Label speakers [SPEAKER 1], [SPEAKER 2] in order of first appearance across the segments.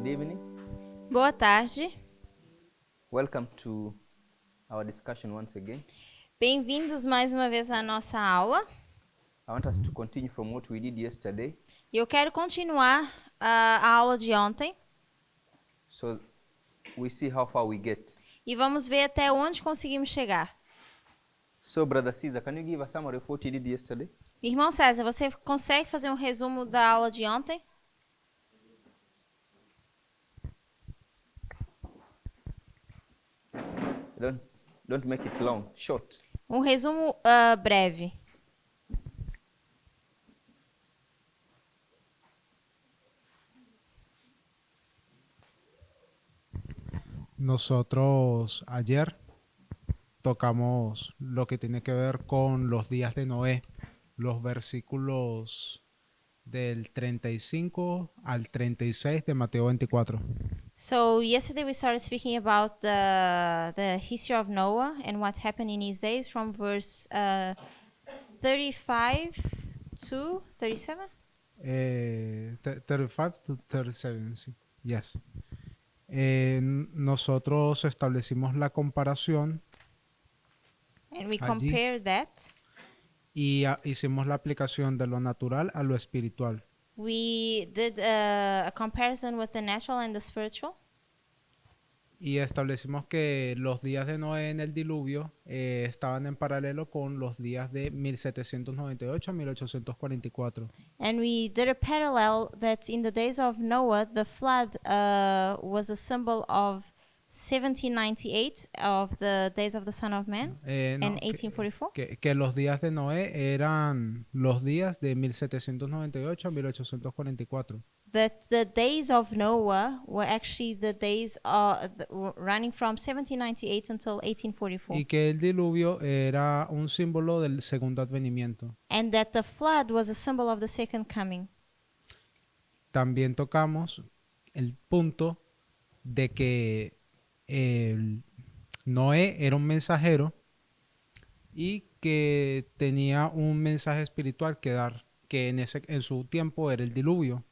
[SPEAKER 1] Good evening.
[SPEAKER 2] Boa tarde.
[SPEAKER 1] Welcome to our discussion once again.
[SPEAKER 2] Bem-vindos mais uma vez à nossa aula.
[SPEAKER 1] I want us to continue from what we did yesterday,
[SPEAKER 2] E eu quero continuar a aula de ontem
[SPEAKER 1] so we see how far we get.
[SPEAKER 2] e vamos ver até onde conseguimos chegar.
[SPEAKER 1] So, Brother Caesar, can you give a summary of what you did yesterday?
[SPEAKER 2] Irmão César, você consegue fazer um resumo da aula de ontem?
[SPEAKER 1] Don't make it long, short.
[SPEAKER 2] Um resumo breve.
[SPEAKER 3] Nosotros ayer tocamos lo que tiene que ver con los días de Noé, los versículos del 35 al 36 de Mateo 24.
[SPEAKER 2] So yesterday we started speaking about the history of Noah and what happened in his days from verse 35 to 37.
[SPEAKER 3] 35 to 37, sí. Yes. Nosotros establecimos la comparación
[SPEAKER 2] And we
[SPEAKER 3] allí
[SPEAKER 2] compared that.
[SPEAKER 3] y hicimos la aplicación de lo natural a lo espiritual.
[SPEAKER 2] We did a comparison with the natural and the spiritual.
[SPEAKER 3] Y establecimos que los días de Noé en el diluvio estaban en paralelo con los días de 1798 a 1844.
[SPEAKER 2] And we did a parallel that in the days of Noah, the flood was a symbol of 1798 of the days of the Son of Man
[SPEAKER 3] No,
[SPEAKER 2] and 1844.
[SPEAKER 3] que los días de Noé eran los días de 1798 a 1844.
[SPEAKER 2] That the days of Noah were actually the days running from 1798 until 1844.
[SPEAKER 3] Y que el diluvio era un símbolo del segundo advenimiento.
[SPEAKER 2] And that the flood was a symbol of the second coming.
[SPEAKER 3] También tocamos el punto de que Noé era un mensajero y que tenía un mensaje espiritual que dar, que en su tiempo era el diluvio.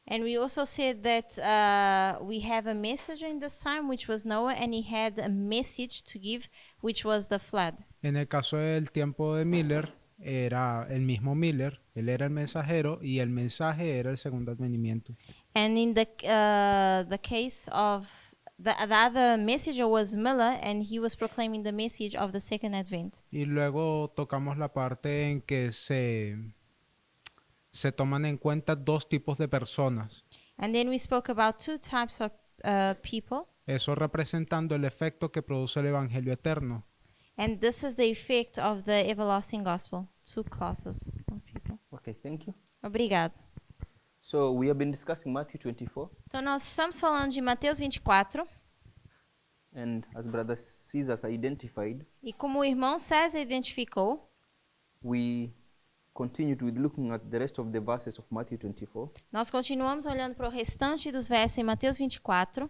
[SPEAKER 2] And we also said that we have a messenger in this time, which was Noah, and he had a message to give, which was the flood.
[SPEAKER 3] En el caso del tiempo de Miller, era el mismo Miller, él era el mensajero y el mensaje era el segundo advenimiento.
[SPEAKER 2] And in the case of the other messenger was Miller, and he was proclaiming the message of the second advent.
[SPEAKER 3] Y luego tocamos la parte en que se toman en cuenta dos tipos de personas.
[SPEAKER 2] And then we spoke about two types of people,
[SPEAKER 3] Eso representando el efecto que produce el Evangelio eterno.
[SPEAKER 2] and this is the effect of the everlasting gospel. Two classes of people.
[SPEAKER 1] Okay, thank you.
[SPEAKER 2] Obrigado.
[SPEAKER 1] So, we have been discussing Matthew 24,
[SPEAKER 2] Então nós estamos falando de Mateus 24.
[SPEAKER 1] and as Brother Caesar identified,
[SPEAKER 2] E como o irmão César identificou,
[SPEAKER 1] we continued with looking at the rest of the verses of Matthew 24.
[SPEAKER 2] nós continuamos olhando para o restante dos versos em Mateus 24.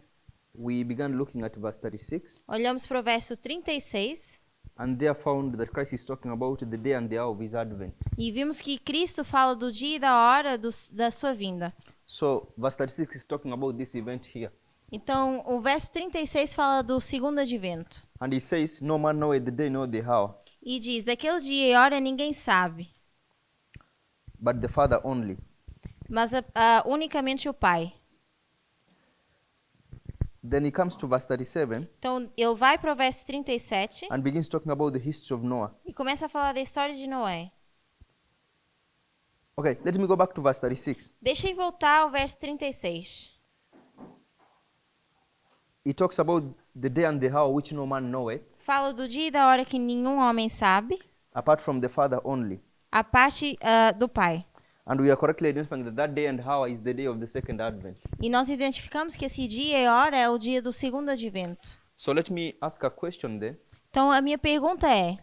[SPEAKER 1] We began looking at verse 36,
[SPEAKER 2] Olhamos para o verso 36
[SPEAKER 1] and there found that Christ is talking about the day and the hour of his advent.
[SPEAKER 2] e vimos que Cristo fala do dia e da hora da sua vinda.
[SPEAKER 1] So, verse 36 is talking about this event here.
[SPEAKER 2] Então, o verso 36 fala do segundo advento.
[SPEAKER 1] And he says, "No man knoweth the day nor the hour,
[SPEAKER 2] E diz, daquele dia e hora ninguém sabe,
[SPEAKER 1] but the Father only."
[SPEAKER 2] mas unicamente o Pai.
[SPEAKER 1] Then he comes to verse 37
[SPEAKER 2] Então, ele vai para o verso 37
[SPEAKER 1] and begins talking about the history of Noah.
[SPEAKER 2] e começa a falar da história de Noé.
[SPEAKER 1] Okay, let me go back to verse 36.
[SPEAKER 2] Deixa eu voltar ao verso 36.
[SPEAKER 1] He talks about the day and the hour which no man knoweth,
[SPEAKER 2] Fala do dia e da hora que nenhum homem sabe,
[SPEAKER 1] apart from the Father only.
[SPEAKER 2] a parte do Pai.
[SPEAKER 1] And we are correctly identifying that that day and hour is the day of the second advent.
[SPEAKER 2] E nós identificamos que esse dia e hora é o dia do segundo advento.
[SPEAKER 1] So let me ask a question then.
[SPEAKER 2] Então, a minha pergunta é,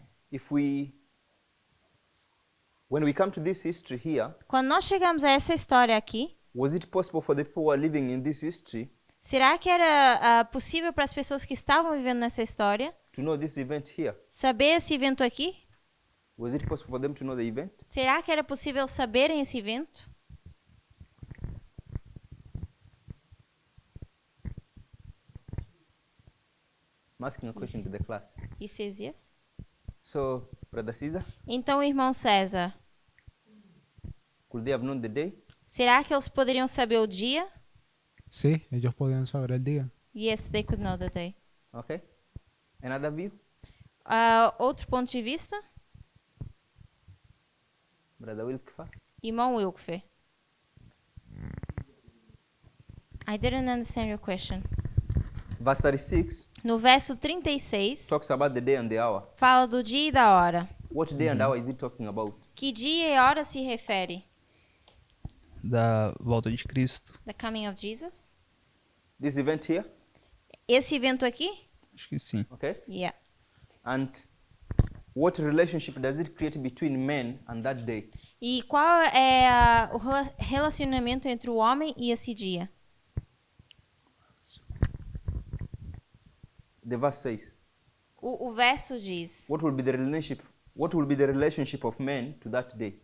[SPEAKER 1] When we come to this history here,
[SPEAKER 2] quando nós chegamos a essa história aqui,
[SPEAKER 1] was it possible for the people who are living in this history
[SPEAKER 2] será que era possível para as pessoas que estavam vivendo nessa história
[SPEAKER 1] to know this event here?
[SPEAKER 2] saber esse evento aqui?
[SPEAKER 1] Was it possible for them to know the event?
[SPEAKER 2] Será que era possível saberem esse evento?
[SPEAKER 1] I'm asking a question
[SPEAKER 2] Yes.
[SPEAKER 1] to the class.
[SPEAKER 2] He says yes.
[SPEAKER 1] So, Brother Caesar,
[SPEAKER 2] Então, irmão César,
[SPEAKER 1] could they have known the day?
[SPEAKER 2] será que eles poderiam saber o dia?
[SPEAKER 3] Sí, ellos podían saber el día.
[SPEAKER 2] Yes, they could know the day.
[SPEAKER 1] Okay. Another view?
[SPEAKER 2] Outro ponto de vista?
[SPEAKER 1] Brother Wilkfa?
[SPEAKER 2] Irmão Wilkfer. I didn't understand your question.
[SPEAKER 1] Verse 36
[SPEAKER 2] No verso 36,
[SPEAKER 1] talks about the day and the hour.
[SPEAKER 2] fala do dia e da hora.
[SPEAKER 1] What day and hour is it talking about?
[SPEAKER 2] Que dia e hora se refere?
[SPEAKER 4] Da volta de Cristo.
[SPEAKER 2] The coming of Jesus?
[SPEAKER 1] This event here?
[SPEAKER 2] Esse evento aqui?
[SPEAKER 4] Acho que sim.
[SPEAKER 1] Okay.
[SPEAKER 2] Yeah.
[SPEAKER 1] And what relationship does it create between men and that day?
[SPEAKER 2] E qual é o relacionamento entre o homem e esse dia?
[SPEAKER 1] The verse says,
[SPEAKER 2] O verso diz:
[SPEAKER 1] what will be the relationship? What will be the relationship of men to that day?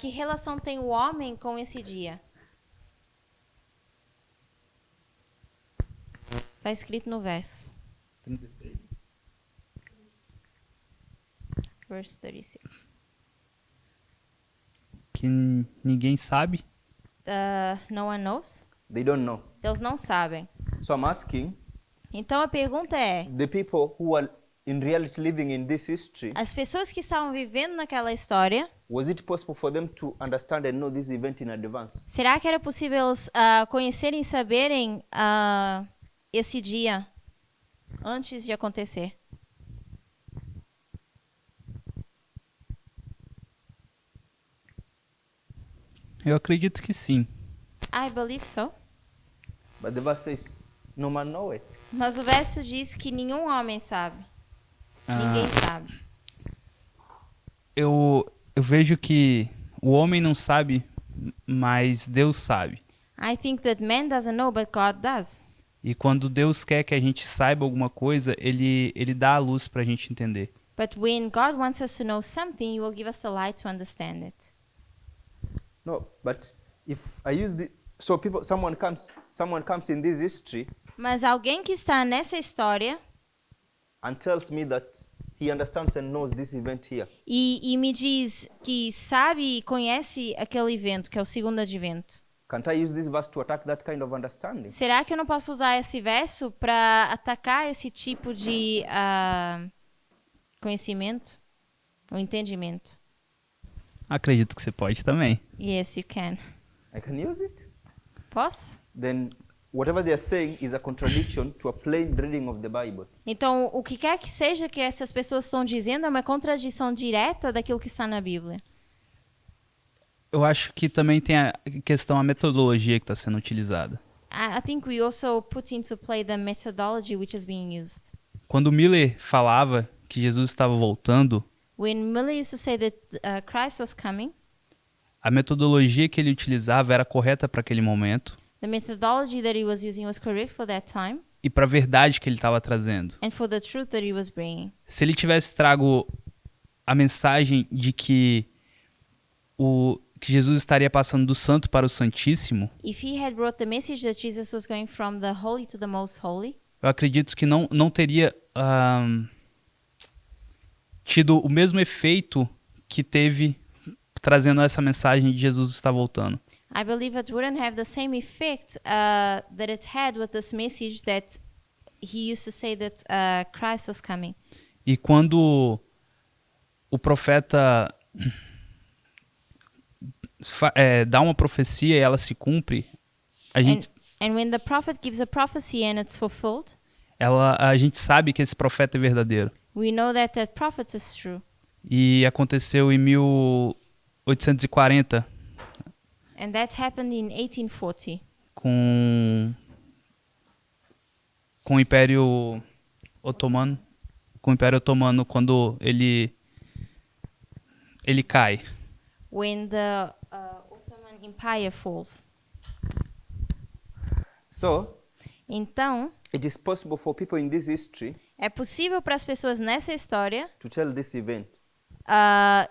[SPEAKER 2] que relação tem o homem com esse dia? Está escrito no verso.
[SPEAKER 4] 36.
[SPEAKER 2] Verse 36.
[SPEAKER 4] Que ninguém sabe.
[SPEAKER 2] No one knows?
[SPEAKER 1] They don't know.
[SPEAKER 2] Eles não sabem.
[SPEAKER 1] So I'm asking
[SPEAKER 2] Então a pergunta é:
[SPEAKER 1] the people who are in reality living in this history,
[SPEAKER 2] as pessoas que estavam vivendo naquela história,
[SPEAKER 1] was it possible for them to understand and know this event in advance?
[SPEAKER 2] será que era possível eles conhecerem e saberem esse dia antes de acontecer?
[SPEAKER 4] Eu acredito que sim.
[SPEAKER 2] I believe so.
[SPEAKER 1] But the verse says, no man know it.
[SPEAKER 2] Mas o verso diz que nenhum homem sabe. Ninguém sabe.
[SPEAKER 4] Eu vejo que o homem não sabe, mas Deus sabe.
[SPEAKER 2] I think that man doesn't know, but God does.
[SPEAKER 4] E quando Deus quer que a gente saiba alguma coisa, ele dá a luz para a gente entender.
[SPEAKER 2] But when God wants us to know something, He will give us the light to understand it.
[SPEAKER 1] No, but if I use the so people someone comes in this history
[SPEAKER 2] Mas alguém que está nessa história
[SPEAKER 1] and tells me that he understands and knows this event here.
[SPEAKER 2] e me diz que sabe e conhece aquele evento, que é o segundo advento.
[SPEAKER 1] Can't I use this verse to attack that kind of understanding?
[SPEAKER 2] Será que eu não posso usar esse verso para atacar esse tipo de conhecimento? O entendimento?
[SPEAKER 4] Acredito que você pode também.
[SPEAKER 2] Yes, you can.
[SPEAKER 1] I can use it?
[SPEAKER 2] Posso?
[SPEAKER 1] Then whatever they are saying is a contradiction to a plain reading of the Bible.
[SPEAKER 2] Então, o que quer que seja que essas pessoas estão dizendo é uma contradição direta daquilo que está na Bíblia.
[SPEAKER 4] Eu acho que também tem a questão, a metodologia que está sendo utilizada.
[SPEAKER 2] I think we also put into play the methodology which is being used.
[SPEAKER 4] Quando Miller falava que Jesus estava voltando,
[SPEAKER 2] When Miller used to say that Christ was coming,
[SPEAKER 4] a metodologia que ele utilizava era correta para aquele momento
[SPEAKER 2] the methodology that he was using was correct for that time
[SPEAKER 4] e para a verdade que ele estava trazendo.
[SPEAKER 2] and for the truth that he was bringing.
[SPEAKER 4] Se ele tivesse trago a mensagem de que Jesus estaria passando do santo para o santíssimo,
[SPEAKER 2] If he had brought the message that Jesus was going from the holy to the most holy,
[SPEAKER 4] eu acredito que não teria tido o mesmo efeito que teve trazendo essa mensagem de Jesus está voltando.
[SPEAKER 2] I believe it wouldn't have the same effect that it had with this message that he used to say that Christ was coming.
[SPEAKER 4] E quando o profeta dá uma profecia e ela se cumpre,
[SPEAKER 2] And when the prophet gives a prophecy and it's fulfilled,
[SPEAKER 4] a gente sabe que esse profeta é verdadeiro.
[SPEAKER 2] we know that that prophet is true.
[SPEAKER 4] E aconteceu em 1840
[SPEAKER 2] And that happened in 1840
[SPEAKER 4] com o Império Otomano, quando ele cai.
[SPEAKER 2] when the Ottoman Empire falls.
[SPEAKER 1] So,
[SPEAKER 2] Então,
[SPEAKER 1] it is possible for people in this history
[SPEAKER 2] é possível para as pessoas nessa história
[SPEAKER 1] to tell this event.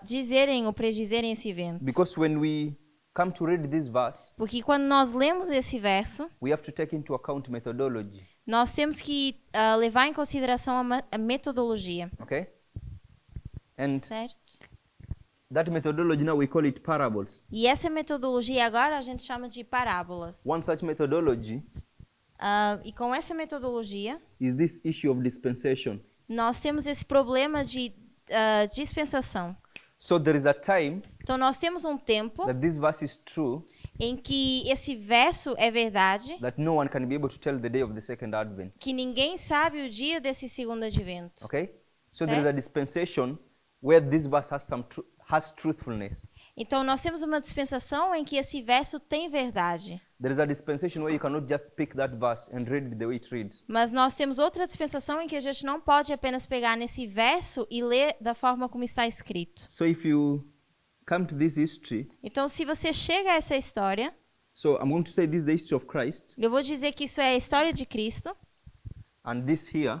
[SPEAKER 2] dizerem ou predizerem esse evento.
[SPEAKER 1] Because when we come to read this verse,
[SPEAKER 2] Porque quando nós lemos esse verso,
[SPEAKER 1] we have to take into account methodology.
[SPEAKER 2] nós temos que levar em consideração a metodologia,
[SPEAKER 1] Okay? And
[SPEAKER 2] certo?
[SPEAKER 1] that methodology now we call it parables.
[SPEAKER 2] E essa metodologia agora a gente chama de parábolas.
[SPEAKER 1] One such methodology
[SPEAKER 2] E com essa metodologia,
[SPEAKER 1] is this issue of dispensation.
[SPEAKER 2] nós temos esse problema de dispensação.
[SPEAKER 1] So there is a time
[SPEAKER 2] Então, nós temos um tempo
[SPEAKER 1] that this verse is true,
[SPEAKER 2] em que esse verso é verdade,
[SPEAKER 1] that no one can be able to tell the day of the second advent.
[SPEAKER 2] que ninguém sabe o dia desse segundo advento.
[SPEAKER 1] Okay? So there is a
[SPEAKER 2] Certo.
[SPEAKER 1] dispensation where this verse has truthfulness.
[SPEAKER 2] Então, nós temos uma dispensação em que esse verso tem verdade.
[SPEAKER 1] There is a dispensation where you cannot just pick that verse and read it the way it reads.
[SPEAKER 2] Mas nós temos outra dispensação em que a gente não pode apenas pegar nesse verso e ler da forma como está escrito.
[SPEAKER 1] So if you come to this history,
[SPEAKER 2] Então, se você chega a essa história,
[SPEAKER 1] so I'm going to say this is the history of Christ,
[SPEAKER 2] eu vou dizer que isso é a história de Cristo,
[SPEAKER 1] and this here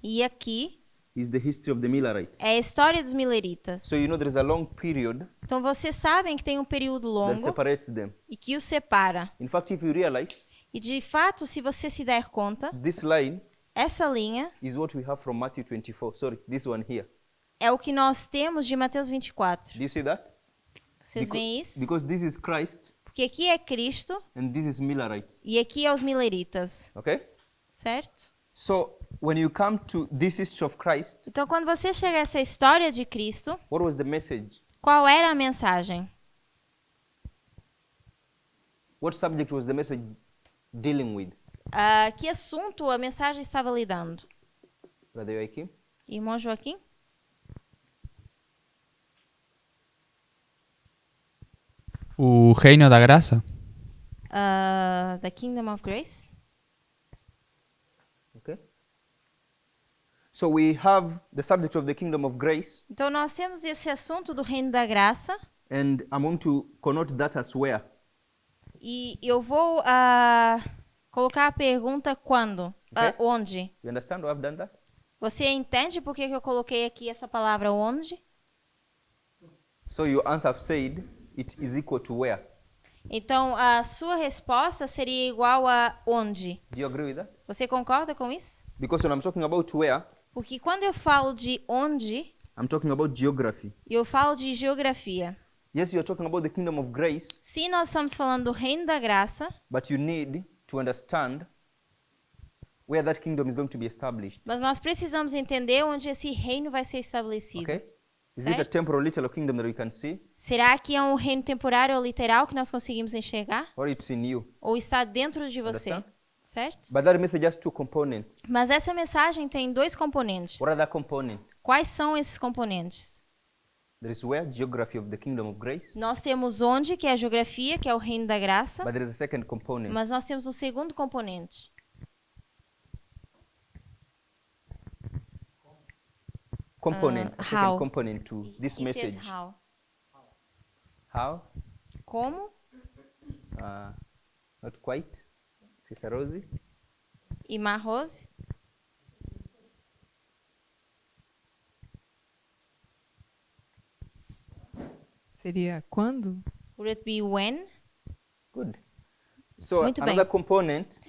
[SPEAKER 2] e aqui
[SPEAKER 1] is the history of the Millerites.
[SPEAKER 2] é a história dos mileritas.
[SPEAKER 1] So you know there is a long period
[SPEAKER 2] Então, vocês sabem que tem um período
[SPEAKER 1] that
[SPEAKER 2] longo
[SPEAKER 1] separates them.
[SPEAKER 2] e que os separa.
[SPEAKER 1] In fact, if you realize,
[SPEAKER 2] E, de fato, se você se der conta,
[SPEAKER 1] this line
[SPEAKER 2] essa linha
[SPEAKER 1] is what we have from Matthew 24. Sorry, this one here.
[SPEAKER 2] é o que nós temos de Mateus 24.
[SPEAKER 1] Do you see that?
[SPEAKER 2] Vocês veem isso?
[SPEAKER 1] Because this is Christ
[SPEAKER 2] Porque aqui é Cristo
[SPEAKER 1] and this is Millerites.
[SPEAKER 2] e aqui é os mileritas,
[SPEAKER 1] Okay?
[SPEAKER 2] certo?
[SPEAKER 1] So when you come to this history of Christ,
[SPEAKER 2] Então, quando você chega a essa história de Cristo,
[SPEAKER 1] what was the message?
[SPEAKER 2] qual era a mensagem?
[SPEAKER 1] What subject was the message dealing with?
[SPEAKER 2] Que assunto a mensagem estava lidando?
[SPEAKER 1] Brother Joachim?
[SPEAKER 2] Irmão Joaquim?
[SPEAKER 5] O reino da graça?
[SPEAKER 2] The Kingdom of Grace?
[SPEAKER 1] Okay. So we have the subject of the kingdom of grace,
[SPEAKER 2] Então, nós temos esse assunto do reino da graça
[SPEAKER 1] and I'm going to connote that as where.
[SPEAKER 2] e eu vou colocar a pergunta quando?
[SPEAKER 1] Ok.
[SPEAKER 2] Onde?
[SPEAKER 1] You understand why I've done that?
[SPEAKER 2] Você entende por que que eu coloquei aqui essa palavra onde?
[SPEAKER 1] So your answer said it is equal to where.
[SPEAKER 2] Então, a sua resposta seria igual a onde?
[SPEAKER 1] Do you agree with that?
[SPEAKER 2] Você concorda com isso?
[SPEAKER 1] Because when I'm talking about where,
[SPEAKER 2] Porque quando eu falo de onde,
[SPEAKER 1] I'm talking about geography.
[SPEAKER 2] eu falo de geografia.
[SPEAKER 1] Yes, you're talking about the kingdom of grace,
[SPEAKER 2] Se nós estamos falando do reino da graça,
[SPEAKER 1] but you need to understand where that kingdom is going to be established.
[SPEAKER 2] mas nós precisamos entender onde esse reino vai ser estabelecido.
[SPEAKER 1] Okay? Is it a
[SPEAKER 2] Certo.
[SPEAKER 1] temporal literal kingdom that we can see,
[SPEAKER 2] Será que é um reino temporário ou literal que nós conseguimos enxergar?
[SPEAKER 1] or it's in you?
[SPEAKER 2] Ou está dentro de você?
[SPEAKER 1] Understand?
[SPEAKER 2] Certo?
[SPEAKER 1] But that message has two components.
[SPEAKER 2] Mas essa mensagem tem dois componentes.
[SPEAKER 1] What are the components?
[SPEAKER 2] Quais são esses componentes?
[SPEAKER 1] There is where, geography of the kingdom of grace,
[SPEAKER 2] Nós temos onde, que é a geografia, que é o reino da graça,
[SPEAKER 1] but there is a second component.
[SPEAKER 2] mas nós temos um segundo componente.
[SPEAKER 1] Component, a second
[SPEAKER 2] how.
[SPEAKER 1] component to this
[SPEAKER 2] He says
[SPEAKER 1] message.
[SPEAKER 2] how.
[SPEAKER 1] How?
[SPEAKER 2] Como?
[SPEAKER 1] Not quite. Sister Rosie?
[SPEAKER 2] Irmã Rose?
[SPEAKER 6] Seria quando?
[SPEAKER 2] Would it be when?
[SPEAKER 1] Good. So
[SPEAKER 2] Muito
[SPEAKER 1] another
[SPEAKER 2] bem.
[SPEAKER 1] component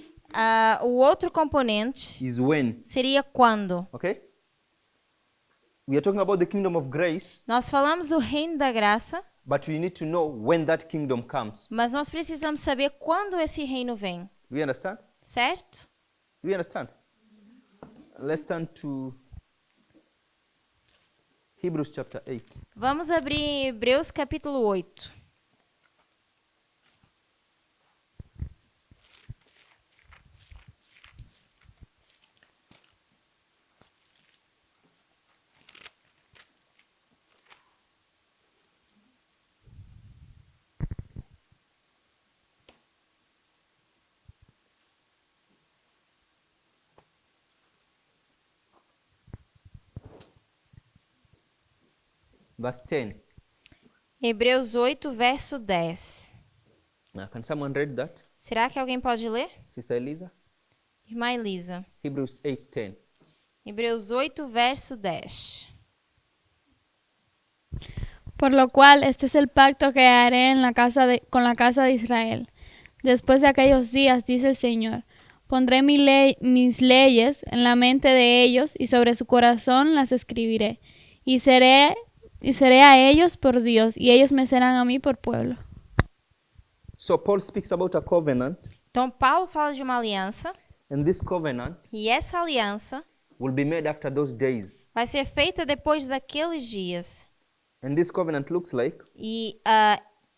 [SPEAKER 2] O outro componente
[SPEAKER 1] is when.
[SPEAKER 2] seria quando.
[SPEAKER 1] Okay? We are talking about the kingdom of grace,
[SPEAKER 2] Nós falamos do reino da graça,
[SPEAKER 1] but we need to know when that kingdom comes.
[SPEAKER 2] mas nós precisamos saber quando esse reino vem,
[SPEAKER 1] Do you understand?
[SPEAKER 2] certo?
[SPEAKER 1] Do you understand? Let's turn to Hebrews chapter 8.
[SPEAKER 2] Vamos abrir Hebreus capítulo 8.
[SPEAKER 1] Verse 10.
[SPEAKER 2] Hebreus 8, verso 10.
[SPEAKER 1] Can someone read that?
[SPEAKER 2] Será que alguém pode ler?
[SPEAKER 1] Sister Elisa?
[SPEAKER 2] Irmã Elisa.
[SPEAKER 1] Hebrews 8:10.
[SPEAKER 2] Hebreus 8, verso 10.
[SPEAKER 7] Por lo cual, este es el pacto que haré con la casa de Israel. Después de aquellos días, dice el Señor, Pondré mis leyes en la mente de ellos y sobre su corazón las escribiré. Y seré a ellos por Dios y ellos me serán a mí por pueblo.
[SPEAKER 1] So Paul speaks about a covenant,
[SPEAKER 2] Então, Paulo fala de uma aliança,
[SPEAKER 1] and this covenant
[SPEAKER 2] e essa aliança
[SPEAKER 1] will be made after those days.
[SPEAKER 2] vai ser feita depois daqueles dias.
[SPEAKER 1] And this covenant looks like
[SPEAKER 2] E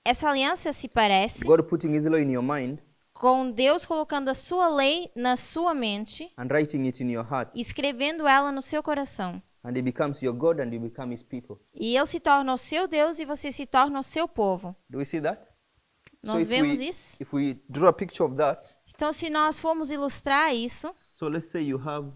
[SPEAKER 2] essa aliança se parece
[SPEAKER 1] God putting His law in your mind
[SPEAKER 2] com Deus colocando a sua lei na sua mente
[SPEAKER 1] and writing it in your heart.
[SPEAKER 2] e escrevendo ela no seu coração.
[SPEAKER 1] And He becomes your God and you become His people.
[SPEAKER 2] E ele se torna o seu Deus e você se torna o seu povo.
[SPEAKER 1] Do we see that?
[SPEAKER 2] Nós vemos isso?
[SPEAKER 1] If we draw a picture of that,
[SPEAKER 2] Então, se nós formos ilustrar isso,
[SPEAKER 1] so let's say you have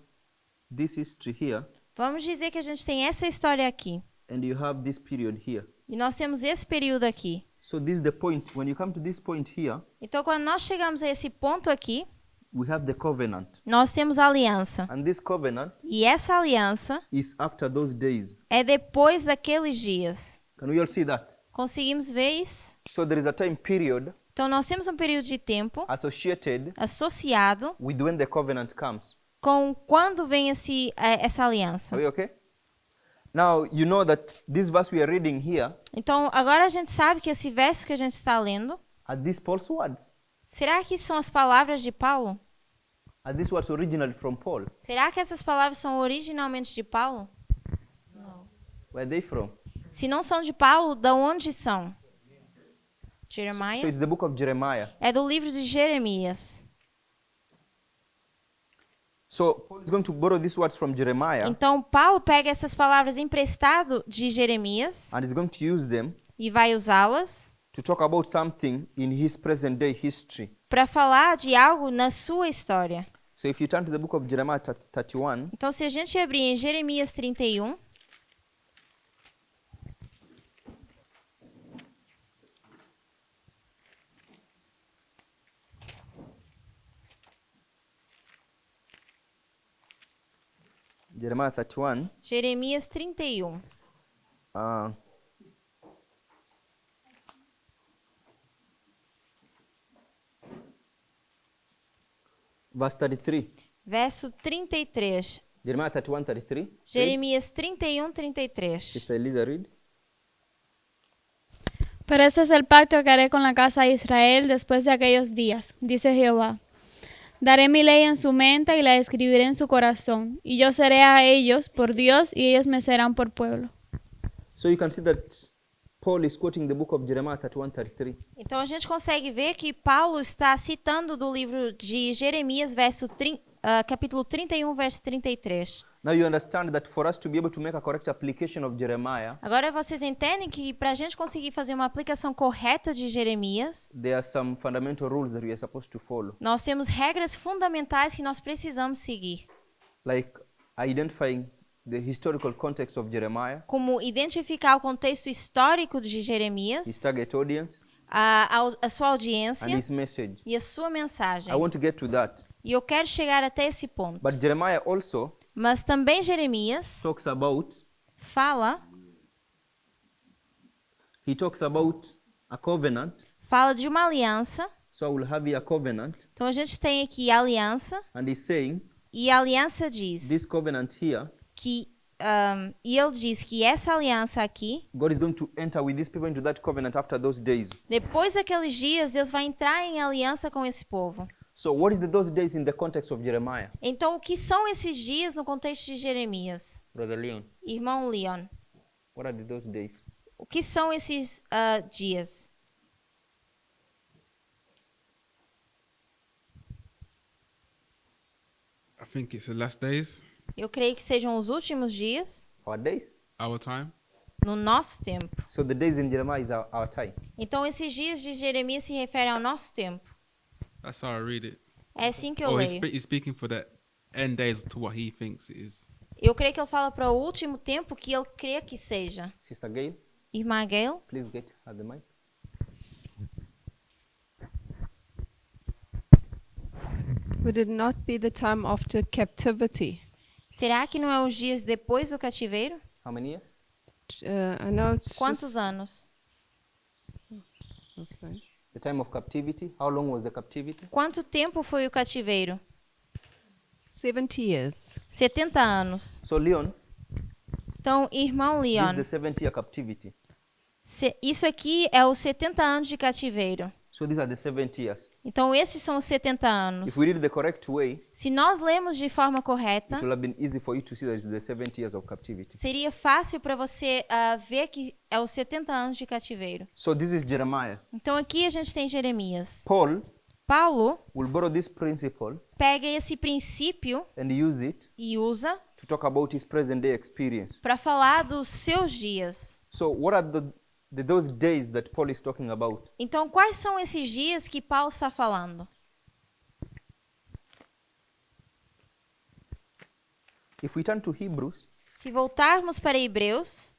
[SPEAKER 1] this history here
[SPEAKER 2] vamos dizer que a gente tem essa história aqui.
[SPEAKER 1] and you have this period here.
[SPEAKER 2] E nós temos esse período aqui.
[SPEAKER 1] So this is the point. When you come to this point here,
[SPEAKER 2] Então, quando nós chegamos a esse ponto aqui,
[SPEAKER 1] we have the covenant.
[SPEAKER 2] nós temos a aliança.
[SPEAKER 1] And this covenant
[SPEAKER 2] E essa aliança
[SPEAKER 1] is after those days.
[SPEAKER 2] é depois daqueles dias.
[SPEAKER 1] Can we all see that?
[SPEAKER 2] Conseguimos ver isso?
[SPEAKER 1] So there is a time period
[SPEAKER 2] Então, nós temos um período de tempo
[SPEAKER 1] associated
[SPEAKER 2] associado
[SPEAKER 1] with when the covenant comes.
[SPEAKER 2] com quando vem essa aliança.
[SPEAKER 1] Are we okay? Now, you know that this verse we are reading here
[SPEAKER 2] Então, agora a gente sabe que esse verso que a gente está lendo,
[SPEAKER 1] are these Paul's words.
[SPEAKER 2] será que são as palavras de Paulo?
[SPEAKER 1] Are these words originally from Paul?
[SPEAKER 2] Será que essas palavras são originalmente de Paulo?
[SPEAKER 1] Where are they from?
[SPEAKER 2] Se não são de Paulo, de onde são?
[SPEAKER 1] So
[SPEAKER 2] Jeremiah?
[SPEAKER 1] it's the book of Jeremiah.
[SPEAKER 2] É do livro de Jeremias.
[SPEAKER 1] So Paul is going to borrow these words from Jeremiah
[SPEAKER 2] Então, Paulo pega essas palavras emprestado de Jeremias
[SPEAKER 1] and is going to use them
[SPEAKER 2] e vai usá-las
[SPEAKER 1] to talk about something in his present day history.
[SPEAKER 2] para falar de algo na sua história.
[SPEAKER 1] So if you turn to the book of Jeremiah 31,
[SPEAKER 2] Então, se a gente abrir em Jeremias 31,
[SPEAKER 1] Jeremiah 31,
[SPEAKER 2] Jeremias 31.
[SPEAKER 1] uh, verse 33.
[SPEAKER 2] Verso 33.
[SPEAKER 1] Jeremiah 31, 33.
[SPEAKER 2] Jeremias 31, 33.
[SPEAKER 1] Sister Elisa, read.
[SPEAKER 7] Pero este es el pacto que haré con la casa de Israel después de aquellos días, dice Jehová. Daré mi ley en su mente y la escribiré en su corazón, y yo seré a ellos por Dios y ellos me serán por pueblo.
[SPEAKER 1] So you can see that Paul is quoting the book of Jeremiah 31, 33.
[SPEAKER 2] Então a gente consegue ver que Paulo está citando do livro de Jeremias, capítulo 31, verso 33.
[SPEAKER 1] Now you understand that for us to be able to make a correct application of Jeremiah,
[SPEAKER 2] Agora vocês entendem que para a gente conseguir fazer uma aplicação correta de Jeremias,
[SPEAKER 1] there are some fundamental rules that we are supposed to follow,
[SPEAKER 2] nós temos regras fundamentais que nós precisamos seguir,
[SPEAKER 1] like identifying the historical context of Jeremiah,
[SPEAKER 2] como identificar o contexto histórico de
[SPEAKER 1] his
[SPEAKER 2] Jeremias,
[SPEAKER 1] target audience,
[SPEAKER 2] a sua
[SPEAKER 1] and
[SPEAKER 2] audiência
[SPEAKER 1] his message.
[SPEAKER 2] e a sua mensagem.
[SPEAKER 1] I want to get to that.
[SPEAKER 2] E eu quero chegar até esse ponto.
[SPEAKER 1] But Jeremiah also
[SPEAKER 2] Mas também Jeremias
[SPEAKER 1] talks about a covenant.
[SPEAKER 2] fala de uma aliança.
[SPEAKER 1] So I will have here a covenant,
[SPEAKER 2] Então a gente tem aqui a aliança,
[SPEAKER 1] and he's saying
[SPEAKER 2] e a aliança diz
[SPEAKER 1] this covenant here,
[SPEAKER 2] que e ele diz que essa aliança aqui,
[SPEAKER 1] God is going to enter with these people into that covenant after those days.
[SPEAKER 2] depois daqueles dias, Deus vai entrar em aliança com esse povo.
[SPEAKER 1] So what is those days in the context of Jeremiah?
[SPEAKER 2] Então, o que são esses dias no contexto de Jeremias?
[SPEAKER 1] Brother Leon,
[SPEAKER 2] Irmão Leon,
[SPEAKER 1] what are those days?
[SPEAKER 2] o que são esses dias?
[SPEAKER 8] I think it's the last days,
[SPEAKER 2] Eu creio que sejam os últimos dias
[SPEAKER 1] Our days?
[SPEAKER 8] our time.
[SPEAKER 2] no nosso tempo.
[SPEAKER 1] So the days in Jeremiah is our time.
[SPEAKER 2] Então, esses dias de Jeremias se referem ao nosso tempo.
[SPEAKER 8] That's how I read it.
[SPEAKER 2] É assim que eu
[SPEAKER 8] Or
[SPEAKER 2] leio.
[SPEAKER 8] he's speaking for the end days to what he thinks it is.
[SPEAKER 2] Eu creio que ele fala para o último tempo que ele crê que seja.
[SPEAKER 1] Sister Gail,
[SPEAKER 2] Irmã Gail,
[SPEAKER 1] please get at the mic.
[SPEAKER 6] Would it not be the time after captivity?
[SPEAKER 2] será que não é os dias depois do cativeiro?
[SPEAKER 1] How many years?
[SPEAKER 6] I know it's
[SPEAKER 2] Quantos
[SPEAKER 6] just,
[SPEAKER 2] anos?
[SPEAKER 6] I'm sorry.
[SPEAKER 1] The time of captivity. How long was the captivity?
[SPEAKER 2] Quanto tempo foi o cativeiro?
[SPEAKER 6] 70 years.
[SPEAKER 2] 70 anos.
[SPEAKER 1] So Leon,
[SPEAKER 2] Então, irmão
[SPEAKER 1] this is
[SPEAKER 2] Leon,
[SPEAKER 1] the 70-year captivity.
[SPEAKER 2] isso aqui é os 70 anos de cativeiro.
[SPEAKER 1] So these are the 70 years.
[SPEAKER 2] Então, esses são os 70 anos.
[SPEAKER 1] If we read the correct way,
[SPEAKER 2] Se nós lemos de forma correta,
[SPEAKER 1] it will have been easy for you to see that it's the 70 years of captivity.
[SPEAKER 2] seria fácil para você ver que é os 70 anos de cativeiro.
[SPEAKER 1] So this is Jeremiah.
[SPEAKER 2] Então, aqui a gente tem Jeremias.
[SPEAKER 1] Paul
[SPEAKER 2] Paulo
[SPEAKER 1] will borrow this principle
[SPEAKER 2] pega esse princípio
[SPEAKER 1] and use it
[SPEAKER 2] e usa
[SPEAKER 1] to talk about his present day experience.
[SPEAKER 2] para falar dos seus dias.
[SPEAKER 1] So what are those days that Paul is talking about?
[SPEAKER 2] Então, quais são esses dias que Paulo está falando?
[SPEAKER 1] If we turn to Hebrews,
[SPEAKER 2] Se voltarmos para Hebreus,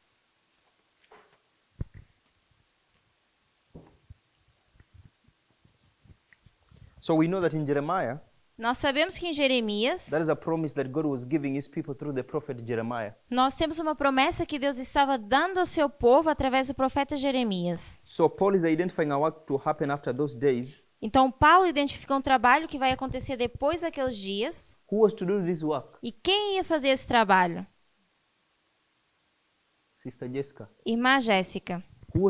[SPEAKER 1] so we know that in Jeremiah,
[SPEAKER 2] nós sabemos que em Jeremias,
[SPEAKER 1] that is a promise that God was giving his people through the prophet Jeremiah.
[SPEAKER 2] nós temos uma promessa que Deus estava dando ao seu povo através do profeta Jeremias.
[SPEAKER 1] So Paul is identifying a work to happen after those days.
[SPEAKER 2] Então, Paulo identifica um trabalho que vai acontecer depois daqueles dias.
[SPEAKER 1] Who was to do this work?
[SPEAKER 2] E quem ia fazer esse trabalho?
[SPEAKER 1] Sister Jessica.
[SPEAKER 2] Irmã Jéssica.
[SPEAKER 1] Who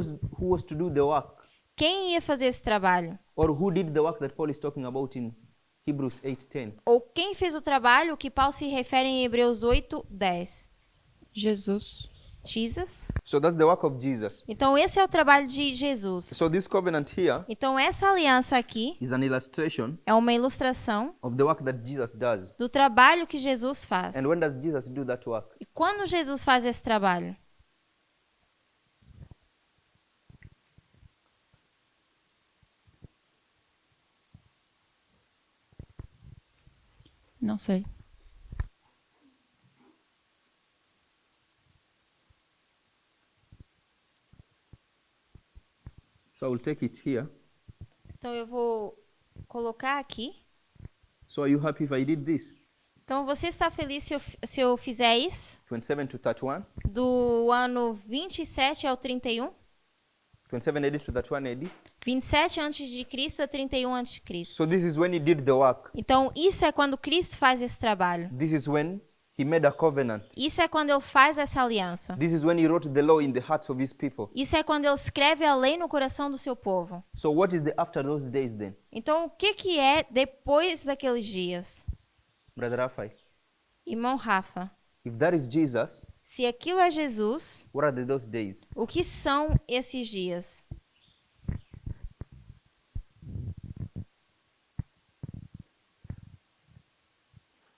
[SPEAKER 1] was to do the work?
[SPEAKER 2] Quem ia fazer esse trabalho?
[SPEAKER 1] Or who did the work that Paul is talking about in Hebrews 8:10?
[SPEAKER 2] Ou quem fez o trabalho que Paulo se refere em Hebreus 8:10?
[SPEAKER 9] Jesus.
[SPEAKER 2] Jesus.
[SPEAKER 1] So that's the work of Jesus.
[SPEAKER 2] Então, esse é o trabalho de Jesus.
[SPEAKER 1] So this covenant here
[SPEAKER 2] Então, essa aliança aqui
[SPEAKER 1] is an illustration
[SPEAKER 2] é uma ilustração
[SPEAKER 1] of the work that Jesus does.
[SPEAKER 2] do trabalho que Jesus faz.
[SPEAKER 1] And when does Jesus do that work?
[SPEAKER 2] E quando Jesus faz esse trabalho?
[SPEAKER 9] Não sei.
[SPEAKER 1] So I will take it here.
[SPEAKER 2] Então, eu vou colocar aqui.
[SPEAKER 1] So are you happy if I did this?
[SPEAKER 2] Então, você está feliz se eu fizer isso?
[SPEAKER 1] 27 to 31?
[SPEAKER 2] Do ano 27 ao 31?
[SPEAKER 1] 27 AD to 31 AD?
[SPEAKER 2] 27 a.C. a 31 a.C.
[SPEAKER 1] So this is when he did the work.
[SPEAKER 2] Então, isso é quando Cristo faz esse trabalho.
[SPEAKER 1] This is when he made a covenant.
[SPEAKER 2] Isso é quando ele faz essa aliança.
[SPEAKER 1] This is when he wrote the law in the hearts of his people.
[SPEAKER 2] Isso é quando ele escreve a lei no coração do seu povo.
[SPEAKER 1] So what is the after those days then?
[SPEAKER 2] Então, o que é depois daqueles dias?
[SPEAKER 1] Brother Rafai,
[SPEAKER 2] Irmão Rafa,
[SPEAKER 1] if that is Jesus,
[SPEAKER 2] se aquilo é Jesus,
[SPEAKER 1] what are those days?
[SPEAKER 2] o que são esses dias?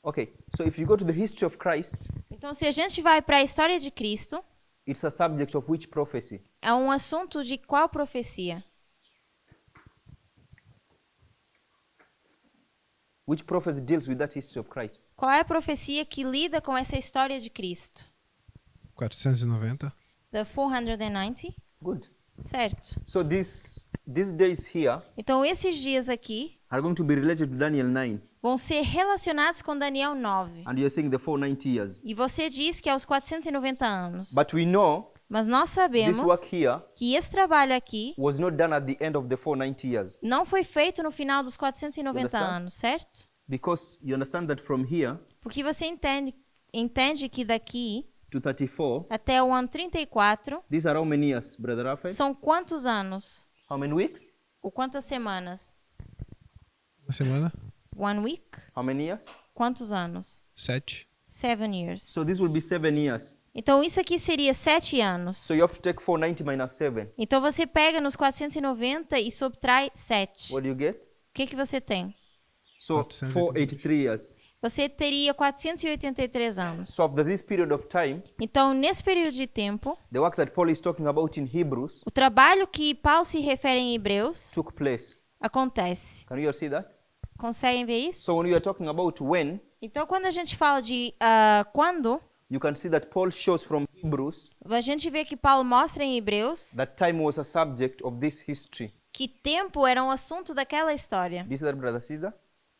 [SPEAKER 1] Okay, so if you go to the history of Christ,
[SPEAKER 2] Então, se a gente vai para a história de Cristo,
[SPEAKER 1] it's a subject of which prophecy?
[SPEAKER 2] é um assunto de qual profecia?
[SPEAKER 1] Which prophecy deals with that history of Christ?
[SPEAKER 2] Qual é a profecia que lida com essa história de Cristo?
[SPEAKER 3] 490.
[SPEAKER 2] The 490?
[SPEAKER 1] Good.
[SPEAKER 2] Certo.
[SPEAKER 1] So these days here
[SPEAKER 2] Então, esses dias aqui
[SPEAKER 1] are going to be related to Daniel 9.
[SPEAKER 2] vão ser relacionados com Daniel 9.
[SPEAKER 1] And you're saying the 490 years.
[SPEAKER 2] E você diz que é os 490 anos.
[SPEAKER 1] But we know
[SPEAKER 2] Mas nós
[SPEAKER 1] this
[SPEAKER 2] sabemos
[SPEAKER 1] work here
[SPEAKER 2] que esse trabalho aqui
[SPEAKER 1] was not done at the end of the 490 years.
[SPEAKER 2] não foi feito no final dos 490
[SPEAKER 1] understand?
[SPEAKER 2] anos, certo?
[SPEAKER 1] Because you understand that from here
[SPEAKER 2] Porque você entende que daqui
[SPEAKER 1] to 34,
[SPEAKER 2] até o ano 34
[SPEAKER 1] these are how many years, Brother Raphael?
[SPEAKER 2] são quantos anos?
[SPEAKER 1] How many weeks?
[SPEAKER 2] Ou quantas semanas?
[SPEAKER 3] Uma semana?
[SPEAKER 2] 1 week?
[SPEAKER 1] How many years?
[SPEAKER 2] Quantos anos?
[SPEAKER 3] 7.
[SPEAKER 2] 7 years.
[SPEAKER 1] So this will be 7 years.
[SPEAKER 2] Então, isso aqui seria 7 anos.
[SPEAKER 1] So you have to take 490 minus 7.
[SPEAKER 2] Então, você pega nos 490 e subtrai 7.
[SPEAKER 1] What do you get?
[SPEAKER 2] O que você tem?
[SPEAKER 1] So
[SPEAKER 3] 483.
[SPEAKER 1] 483 years.
[SPEAKER 2] Você teria 483 anos.
[SPEAKER 1] So after this period of time,
[SPEAKER 2] Então, nesse período de tempo,
[SPEAKER 1] the work that Paul is talking about in Hebrews
[SPEAKER 2] o trabalho que Paulo se refere em Hebreus
[SPEAKER 1] took place.
[SPEAKER 2] acontece.
[SPEAKER 1] Can you all see that?
[SPEAKER 2] Conseguem ver isso?
[SPEAKER 1] So when we are talking about when,
[SPEAKER 2] Então, quando a gente fala de quando,
[SPEAKER 1] you can see that Paul shows from Hebrews
[SPEAKER 2] a gente vê que Paulo mostra em Hebreus
[SPEAKER 1] that time was a subject of this history.
[SPEAKER 2] que tempo era um assunto daquela história,
[SPEAKER 1] Do you see that, Brother Caesar?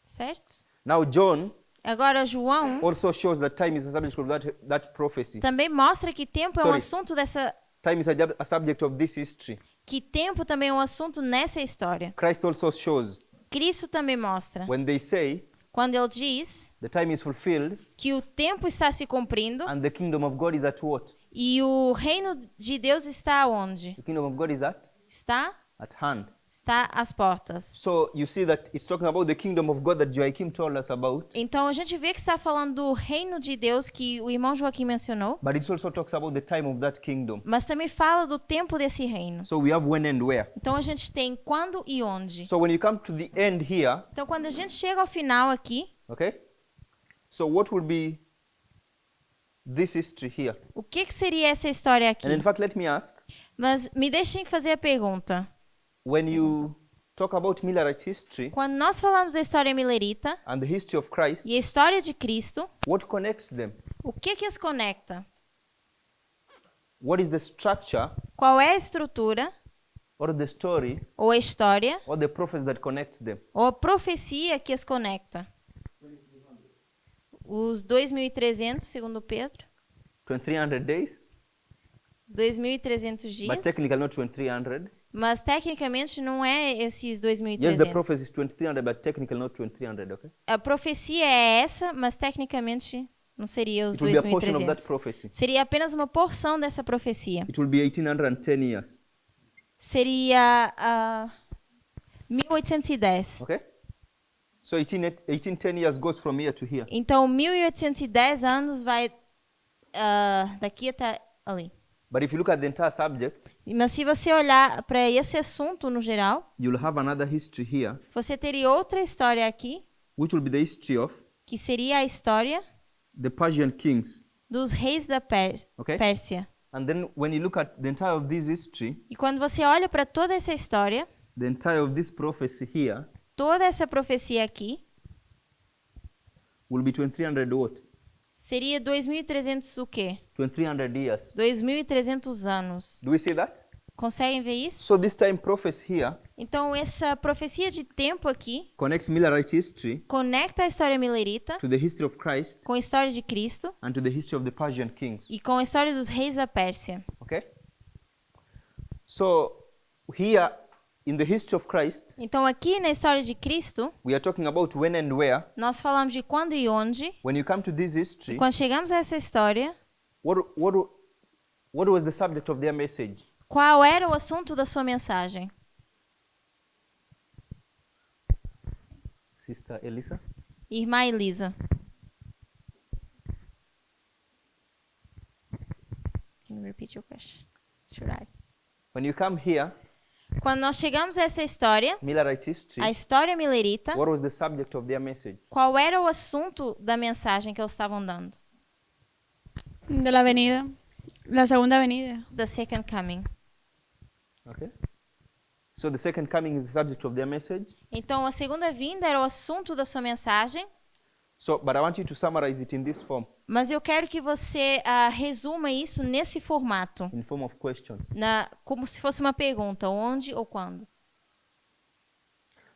[SPEAKER 2] certo?
[SPEAKER 1] Now John
[SPEAKER 2] Agora, João
[SPEAKER 1] also shows that time is a subject of that prophecy.
[SPEAKER 2] também mostra que tempo é um
[SPEAKER 1] Sorry.
[SPEAKER 2] assunto dessa...
[SPEAKER 1] Time is a subject of this history.
[SPEAKER 2] Que tempo também é um assunto nessa história.
[SPEAKER 1] Christ also shows
[SPEAKER 2] Cristo também mostra.
[SPEAKER 1] when they say
[SPEAKER 2] quando ele diz
[SPEAKER 1] the time is fulfilled
[SPEAKER 2] que o tempo está se cumprindo
[SPEAKER 1] and the kingdom of God is at what?
[SPEAKER 2] e o reino de Deus está onde?
[SPEAKER 1] The kingdom of God is at hand.
[SPEAKER 2] Está às portas.
[SPEAKER 1] So you see that it's talking about the kingdom of God that Joachim told us about,
[SPEAKER 2] Então a gente vê que está falando do reino de Deus que o irmão Joaquim mencionou,
[SPEAKER 1] but it also talks about the time of that kingdom.
[SPEAKER 2] mas também fala do tempo desse reino.
[SPEAKER 1] So we have when and where.
[SPEAKER 2] Então a gente tem quando e onde.
[SPEAKER 1] So when you come to the end here,
[SPEAKER 2] Então quando a gente chega ao final aqui,
[SPEAKER 1] okay? So what will be this history here?
[SPEAKER 2] o que seria essa história aqui?
[SPEAKER 1] And in fact, let me ask,
[SPEAKER 2] Mas me deixem fazer a pergunta.
[SPEAKER 1] when you talk about Millerite history
[SPEAKER 2] Quando nós falamos da história milerita
[SPEAKER 1] and the history of Christ,
[SPEAKER 2] e a história de Cristo,
[SPEAKER 1] what connects them?
[SPEAKER 2] o que as conecta?
[SPEAKER 1] What is the structure
[SPEAKER 2] Qual é a estrutura
[SPEAKER 1] or the story
[SPEAKER 2] ou a história
[SPEAKER 1] or the prophecy that connects them?
[SPEAKER 2] ou a profecia que as conecta? Os 2.300, segundo Pedro,
[SPEAKER 1] 2300 days,
[SPEAKER 2] os 2.300
[SPEAKER 1] but
[SPEAKER 2] dias,
[SPEAKER 1] technically not 2300.
[SPEAKER 2] mas tecnicamente não é esses
[SPEAKER 1] Yes, the prophecy
[SPEAKER 2] 2.300.
[SPEAKER 1] is 2300, but technically not 2300, okay?
[SPEAKER 2] A profecia é essa, mas tecnicamente não seria os
[SPEAKER 1] It will be a portion of that
[SPEAKER 2] 2.300.
[SPEAKER 1] prophecy.
[SPEAKER 2] Seria apenas uma porção dessa profecia.
[SPEAKER 1] It will be 1810 years,
[SPEAKER 2] Seria 1810.
[SPEAKER 1] okay? So 1810 years goes from here to here.
[SPEAKER 2] Então, 1810 anos vai daqui até ali.
[SPEAKER 1] But if you look at the entire subject,
[SPEAKER 2] Mas se você olhar para esse assunto no geral,
[SPEAKER 1] you'll have another history here,
[SPEAKER 2] você teria outra história aqui,
[SPEAKER 1] which will be the history of
[SPEAKER 2] que seria a história
[SPEAKER 1] the Persian kings,
[SPEAKER 2] dos reis da
[SPEAKER 1] okay?
[SPEAKER 2] Pérsia.
[SPEAKER 1] And then when you look at the entire of this history,
[SPEAKER 2] E quando você olha para toda essa história,
[SPEAKER 1] the entire of this prophecy here
[SPEAKER 2] toda essa profecia aqui,
[SPEAKER 1] will be 2300 what?
[SPEAKER 2] seria 2.300 o quê?
[SPEAKER 1] 2300 years.
[SPEAKER 2] 2.300 anos.
[SPEAKER 1] Do we see that?
[SPEAKER 2] Conseguem ver isso?
[SPEAKER 1] So this time prophecy here
[SPEAKER 2] Então, essa profecia de tempo aqui
[SPEAKER 1] connects Millerite history
[SPEAKER 2] conecta a história milerita
[SPEAKER 1] to the history of Christ
[SPEAKER 2] com a história de Cristo
[SPEAKER 1] and to the history of the Persian kings.
[SPEAKER 2] e com a história dos reis da Pérsia.
[SPEAKER 1] Okay? So here in the history of Christ,
[SPEAKER 2] Então, aqui na história de Cristo,
[SPEAKER 1] we are talking about when and where.
[SPEAKER 2] nós falamos de quando e onde.
[SPEAKER 1] When you come to this history,
[SPEAKER 2] E quando chegamos a essa história,
[SPEAKER 1] what was the subject of their message?
[SPEAKER 2] qual era o assunto da sua mensagem?
[SPEAKER 1] Sister Elisa?
[SPEAKER 2] Irmã Elisa. Can you repeat your question? Should I?
[SPEAKER 1] When you come here,
[SPEAKER 2] Quando nós chegamos a essa história,
[SPEAKER 1] Millerite history,
[SPEAKER 2] a história milerita,
[SPEAKER 1] what was the subject of their message?
[SPEAKER 2] qual era o assunto da mensagem que eles estavam dando?
[SPEAKER 7] De la venida. La segunda venida.
[SPEAKER 2] The second coming.
[SPEAKER 1] Okay? So the second coming is the subject of their message.
[SPEAKER 2] Então, a segunda vinda era o assunto da sua mensagem,
[SPEAKER 1] So, but I want you to summarize it in this form,
[SPEAKER 2] mas eu quero que você resuma isso nesse formato,
[SPEAKER 1] in form of questions.
[SPEAKER 2] como se fosse uma pergunta, onde ou quando.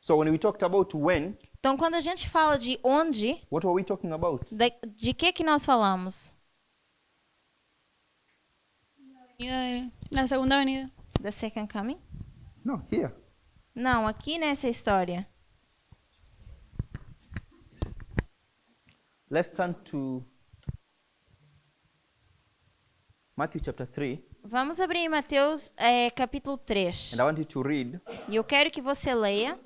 [SPEAKER 1] So when we talked about when,
[SPEAKER 2] Então, quando a gente fala de onde,
[SPEAKER 1] what were we talking about?
[SPEAKER 2] de que nós falamos?
[SPEAKER 7] La segunda venida.
[SPEAKER 2] The second coming?
[SPEAKER 1] No, here.
[SPEAKER 2] Não, aqui nessa história.
[SPEAKER 1] Let's turn to Matthew chapter 3,
[SPEAKER 2] Vamos abrir em Mateus capítulo 3.
[SPEAKER 1] and I want you to read
[SPEAKER 2] E eu quero que você leia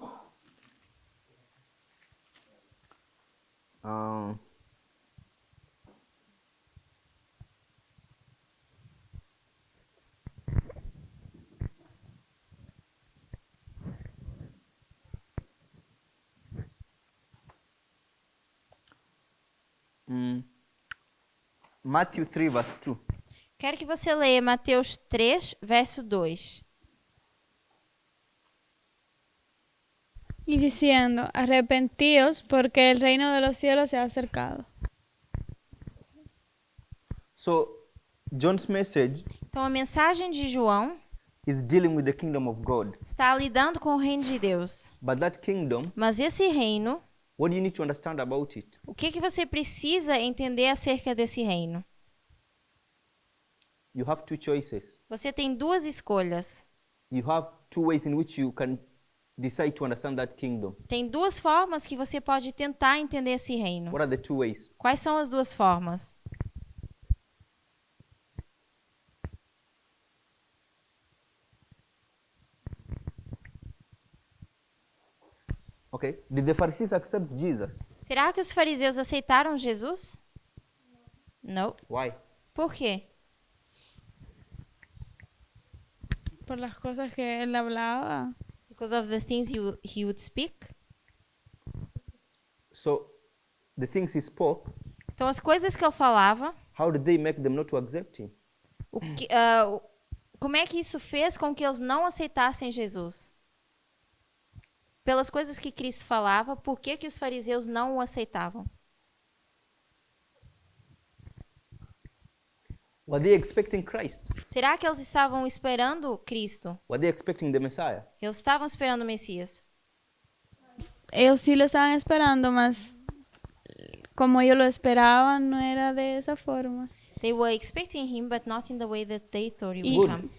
[SPEAKER 1] Matthew 3, verse 2.
[SPEAKER 2] Quero que você leia Mateus 3, verso 2.
[SPEAKER 7] Y diciendo, arrepentíos porque el reino de los cielos se ha acercado.
[SPEAKER 1] So, John's message
[SPEAKER 2] Então, a mensagem de João
[SPEAKER 1] is dealing with the kingdom of God.
[SPEAKER 2] está lidando com o reino de Deus.
[SPEAKER 1] But that kingdom,
[SPEAKER 2] Mas esse reino,
[SPEAKER 1] what do you need to understand about it?
[SPEAKER 2] o que você precisa entender acerca desse reino?
[SPEAKER 1] You have two choices.
[SPEAKER 2] Você tem duas escolhas.
[SPEAKER 1] You have two ways in which you can decide to understand that kingdom?
[SPEAKER 2] Tem duas formas que você pode tentar entender esse reino.
[SPEAKER 1] What are the two ways?
[SPEAKER 2] Quais são as duas formas?
[SPEAKER 1] Okay. Did the Pharisees accept Jesus?
[SPEAKER 2] Será que os fariseus aceitaram Jesus? Não.
[SPEAKER 1] Why?
[SPEAKER 2] Por quê?
[SPEAKER 7] Por las cosas que él hablaba.
[SPEAKER 2] Because of the things he would speak.
[SPEAKER 1] So, the things he spoke,
[SPEAKER 2] Então, as coisas que ele falava,
[SPEAKER 1] how did they make them not to accept him?
[SPEAKER 2] como é que isso fez com que eles não aceitassem Jesus? Pelas coisas que Cristo falava, por que os fariseus não o aceitavam?
[SPEAKER 1] Were they expecting Christ?
[SPEAKER 2] Será que eles estavam esperando Cristo?
[SPEAKER 1] Were they expecting the Messiah?
[SPEAKER 2] Eles estavam esperando o Messias.
[SPEAKER 7] Ellos sí lo estaban esperando, mas como ellos lo esperaban, no era de esa forma.
[SPEAKER 2] They were expecting him, but not in the way that they thought he would
[SPEAKER 1] Good.
[SPEAKER 2] come.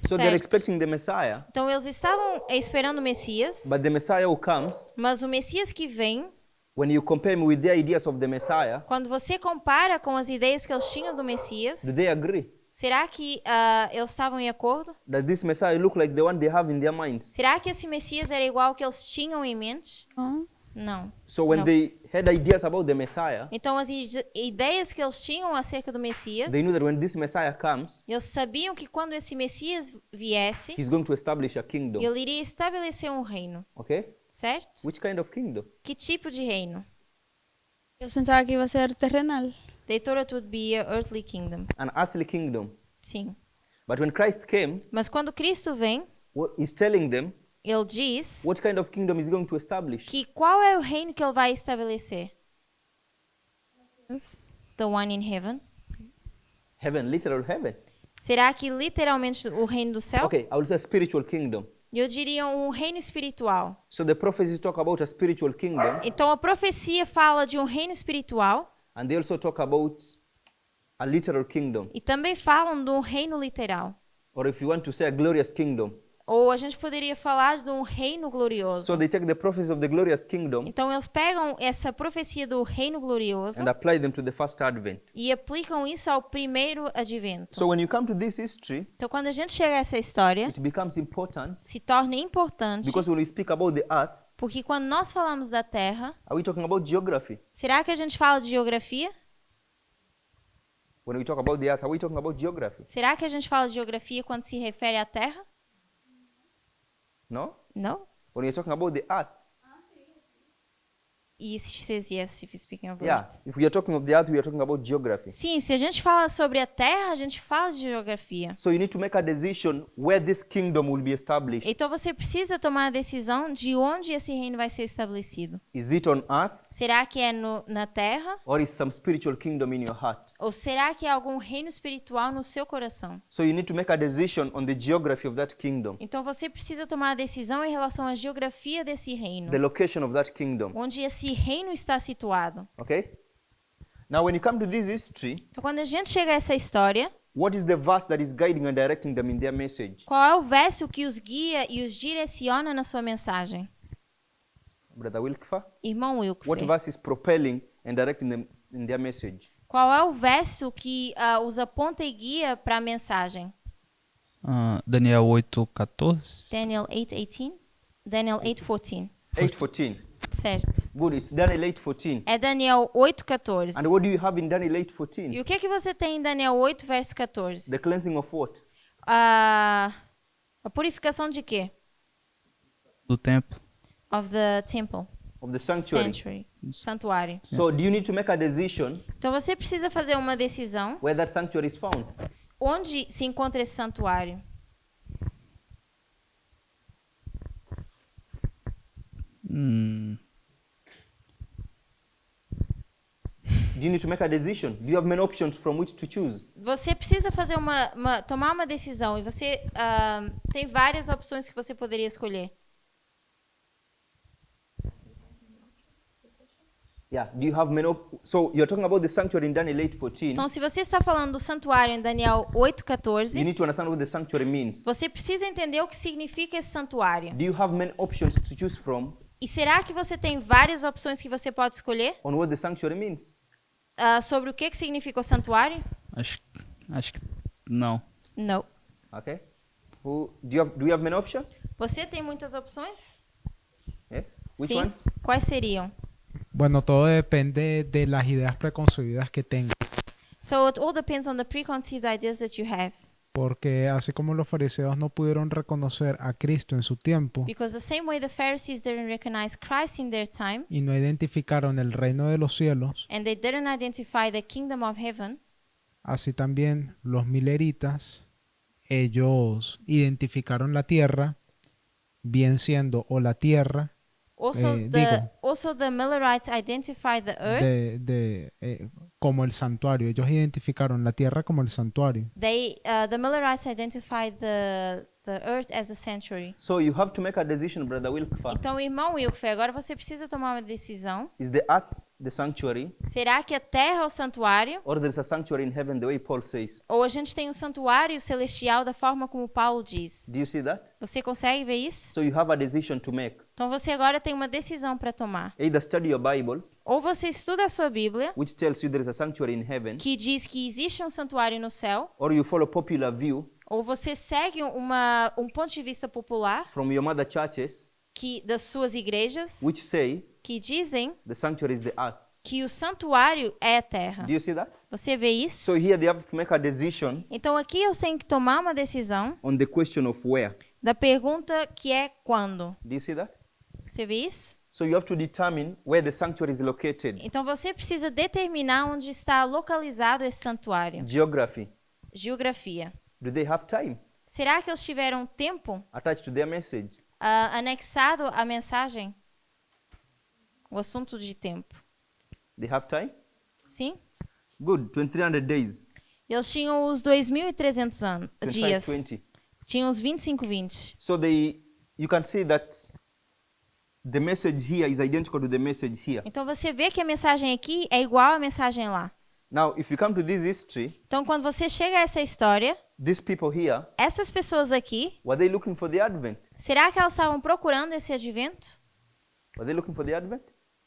[SPEAKER 1] So they're
[SPEAKER 2] Certo.
[SPEAKER 1] expecting the Messiah,
[SPEAKER 2] Então eles estavam esperando o Messias,
[SPEAKER 1] but the Messiah who comes,
[SPEAKER 2] mas o Messias que vem,
[SPEAKER 1] when you compare him with their ideas of the Messiah,
[SPEAKER 2] quando você compara com as ideias que eles tinham do Messias,
[SPEAKER 1] do they agree
[SPEAKER 2] será que eles estavam em acordo?
[SPEAKER 1] that this Messiah look like the one they have in their minds?
[SPEAKER 2] Será que esse Messias era igual ao que eles tinham em mente?
[SPEAKER 7] ¿No?
[SPEAKER 2] Não.
[SPEAKER 1] So when
[SPEAKER 2] No.
[SPEAKER 1] they had ideas about the Messiah,
[SPEAKER 2] Então as ideias que eles tinham acerca do Messias,
[SPEAKER 1] they knew that when this Messiah comes,
[SPEAKER 2] eles sabiam que quando esse Messias viesse,
[SPEAKER 1] he's going to establish a kingdom.
[SPEAKER 2] ele iria estabelecer um reino,
[SPEAKER 1] Okay?
[SPEAKER 2] certo?
[SPEAKER 1] Which kind of kingdom?
[SPEAKER 2] Que tipo de reino?
[SPEAKER 7] Ellos pensaban que iba a ser terrenal.
[SPEAKER 2] They thought it would be a earthly kingdom.
[SPEAKER 1] An earthly kingdom.
[SPEAKER 2] Sim.
[SPEAKER 1] But when Christ came,
[SPEAKER 2] Mas quando Cristo vem,
[SPEAKER 1] he's telling them
[SPEAKER 2] ele diz
[SPEAKER 1] what kind of kingdom he's going to establish.
[SPEAKER 2] que qual é o reino que ele vai estabelecer? The one in heaven.
[SPEAKER 1] Heaven, literal heaven.
[SPEAKER 2] Será que literalmente o reino do céu?
[SPEAKER 1] Okay, I will say spiritual kingdom.
[SPEAKER 2] Eu diria um reino espiritual.
[SPEAKER 1] So the prophecies talk about a spiritual kingdom,
[SPEAKER 2] Então a profecia fala de um reino espiritual
[SPEAKER 1] and they also talk about a literal kingdom,
[SPEAKER 2] e também falam de um reino literal.
[SPEAKER 1] or if you want to say a glorious kingdom.
[SPEAKER 2] Ou a gente poderia falar de um reino glorioso.
[SPEAKER 1] So they take the prophecies of the glorious kingdom
[SPEAKER 2] Então eles pegam essa profecia do reino glorioso
[SPEAKER 1] and apply them to the first advent.
[SPEAKER 2] e aplicam isso ao primeiro advento.
[SPEAKER 1] So when you come to this history,
[SPEAKER 2] Então quando a gente chega a essa história,
[SPEAKER 1] it becomes important
[SPEAKER 2] se torna importante,
[SPEAKER 1] because when we speak about the earth,
[SPEAKER 2] porque quando nós falamos da Terra,
[SPEAKER 1] are we talking about geography?
[SPEAKER 2] será que a gente fala de geografia?
[SPEAKER 1] When we talk about the earth, are we talking about geography?
[SPEAKER 2] Será que a gente fala de geografia quando se refere à Terra?
[SPEAKER 1] No?
[SPEAKER 2] Não.
[SPEAKER 1] When you're talking about the earth,
[SPEAKER 2] E says yes if you're speaking of
[SPEAKER 1] yeah.
[SPEAKER 2] Earth.
[SPEAKER 1] If we are talking of the earth, we are talking about geography.
[SPEAKER 2] Sim, se a gente fala sobre a Terra, a gente fala de geografia.
[SPEAKER 1] So you need to make a decision where this kingdom will be established.
[SPEAKER 2] Então você precisa tomar a decisão de onde esse reino vai ser estabelecido.
[SPEAKER 1] Is it on earth,
[SPEAKER 2] Será que é na Terra?
[SPEAKER 1] or is some spiritual kingdom in your heart?
[SPEAKER 2] Ou será que é algum reino espiritual no seu coração?
[SPEAKER 1] So you need to make a decision on the geography of that kingdom,
[SPEAKER 2] Então você precisa tomar a decisão em relação à geografia desse reino.
[SPEAKER 1] the location of that kingdom.
[SPEAKER 2] Onde esse reino está situado.
[SPEAKER 1] Okay? Now, when you come to this history,
[SPEAKER 2] Então quando a gente chega a essa história,
[SPEAKER 1] what is the verse that is guiding and directing them in their message?
[SPEAKER 2] qual é o verso que os guia e os direciona na sua mensagem?
[SPEAKER 1] Brother Wilkfa?
[SPEAKER 2] Irmão
[SPEAKER 1] What
[SPEAKER 2] Wilkfer,
[SPEAKER 1] verse is propelling and directing them in their message?
[SPEAKER 2] qual é o verso que os aponta e guia para a mensagem?
[SPEAKER 4] Daniel 8:14.
[SPEAKER 2] Daniel 8:18? Daniel 8:14.
[SPEAKER 1] 8:14.
[SPEAKER 2] Certo.
[SPEAKER 1] Good, it's Daniel 8:14.
[SPEAKER 2] É Daniel 8:14.
[SPEAKER 1] And what do you have in Daniel 8:14?
[SPEAKER 2] E o que você tem em Daniel 8, verso 14?
[SPEAKER 1] The cleansing of what?
[SPEAKER 2] A purificação de quê?
[SPEAKER 4] Do templo.
[SPEAKER 2] Of the temple.
[SPEAKER 1] Of the sanctuary.
[SPEAKER 2] Sanctuary. Santuário.
[SPEAKER 1] So do you need to make a decision
[SPEAKER 2] Então você precisa fazer uma decisão
[SPEAKER 1] where that sanctuary is found?
[SPEAKER 2] onde se encontra esse santuário.
[SPEAKER 1] Do you need to make a decision? Do you have many options from which to choose?
[SPEAKER 2] Você precisa fazer tomar uma decisão e você tem várias opções que você poderia escolher.
[SPEAKER 1] Yeah. Do you have many? So you're talking about the sanctuary in Daniel 8:14.
[SPEAKER 2] Então, se você está falando do santuário em Daniel
[SPEAKER 1] You
[SPEAKER 2] 8:14,
[SPEAKER 1] need to understand what the sanctuary means.
[SPEAKER 2] você precisa entender o que significa esse santuário.
[SPEAKER 1] Do you have many options to choose from
[SPEAKER 2] E será que você tem várias opções que você pode escolher
[SPEAKER 1] on what the sanctuary means?
[SPEAKER 2] sobre o que significa o santuário?
[SPEAKER 4] Acho que não.
[SPEAKER 2] Não.
[SPEAKER 1] Okay. Do you have many options?
[SPEAKER 2] Você tem muitas opções?
[SPEAKER 1] Yes. Which
[SPEAKER 2] Sim.
[SPEAKER 1] ones?
[SPEAKER 2] Quais seriam?
[SPEAKER 3] Bueno, todo depende de las ideas preconcebidas que tenga.
[SPEAKER 2] So it all depends on the preconceived ideas that you have.
[SPEAKER 3] Porque así como los fariseos no pudieron reconocer a Cristo en su tiempo
[SPEAKER 2] Because the same way the Pharisees didn't recognize Christ in their time,
[SPEAKER 3] y no identificaron el reino de los cielos,
[SPEAKER 2] and they didn't identify the kingdom of heaven,
[SPEAKER 3] así también los mileritas, ellos identificaron la tierra, bien siendo o la tierra
[SPEAKER 2] also the Millerites identified the earth.
[SPEAKER 3] como el santuario. Ellos identificaron la tierra como el santuario.
[SPEAKER 2] The Millerites identified the earth as the sanctuary.
[SPEAKER 1] So you have to make a decision, Brother Wilkfa.
[SPEAKER 2] Então, irmão Wilfer, agora você precisa tomar uma decisão.
[SPEAKER 1] Is the earth the sanctuary,
[SPEAKER 2] Será que a terra é o santuário?
[SPEAKER 1] or there's a sanctuary in heaven the way Paul says?
[SPEAKER 2] Ou a gente tem um santuário celestial da forma como Paulo diz?
[SPEAKER 1] Do you see that?
[SPEAKER 2] Você consegue ver isso?
[SPEAKER 1] So you have a decision to make.
[SPEAKER 2] Então você agora tem uma decisão para tomar.
[SPEAKER 1] Either study your Bible,
[SPEAKER 2] Ou você estuda a sua Bíblia,
[SPEAKER 1] which tells you there is a sanctuary in heaven,
[SPEAKER 2] que diz que existe um santuário no céu,
[SPEAKER 1] or you follow popular view
[SPEAKER 2] ou você segue um ponto de vista popular
[SPEAKER 1] from your mother churches,
[SPEAKER 2] das suas igrejas,
[SPEAKER 1] which say
[SPEAKER 2] que dizem
[SPEAKER 1] the sanctuary is the earth.
[SPEAKER 2] que o santuário é a terra.
[SPEAKER 1] Do you see that?
[SPEAKER 2] Você vê isso?
[SPEAKER 1] So here they have to make a decision
[SPEAKER 2] Então aqui eles têm que tomar uma decisão
[SPEAKER 1] on the question of where.
[SPEAKER 2] da pergunta que é quando.
[SPEAKER 1] Do you see that?
[SPEAKER 2] Você vê isso?
[SPEAKER 1] So you have to determine where the sanctuary is located.
[SPEAKER 2] Então você precisa determinar onde está localizado esse santuário.
[SPEAKER 1] Geography.
[SPEAKER 2] Geografia.
[SPEAKER 1] Do they have time
[SPEAKER 2] Será que eles tiveram tempo
[SPEAKER 1] attached to their message?
[SPEAKER 2] anexado à mensagem? O assunto de tempo.
[SPEAKER 1] They have time?
[SPEAKER 2] Sim?
[SPEAKER 1] Good. 2300 days.
[SPEAKER 2] Eles tinham os 2.300 dias.
[SPEAKER 1] 25-20.
[SPEAKER 2] Tinham os 25-20.
[SPEAKER 1] So you can see that the message here is identical to the message here.
[SPEAKER 2] Então você vê que a mensagem aqui é igual à mensagem lá.
[SPEAKER 1] Now, if you come to this history,
[SPEAKER 2] Então quando você chega a essa história,
[SPEAKER 1] these people here,
[SPEAKER 2] essas pessoas aqui,
[SPEAKER 1] were they looking for the Advent?
[SPEAKER 2] será que elas estavam procurando esse advento?
[SPEAKER 1] Were they looking for the Advent?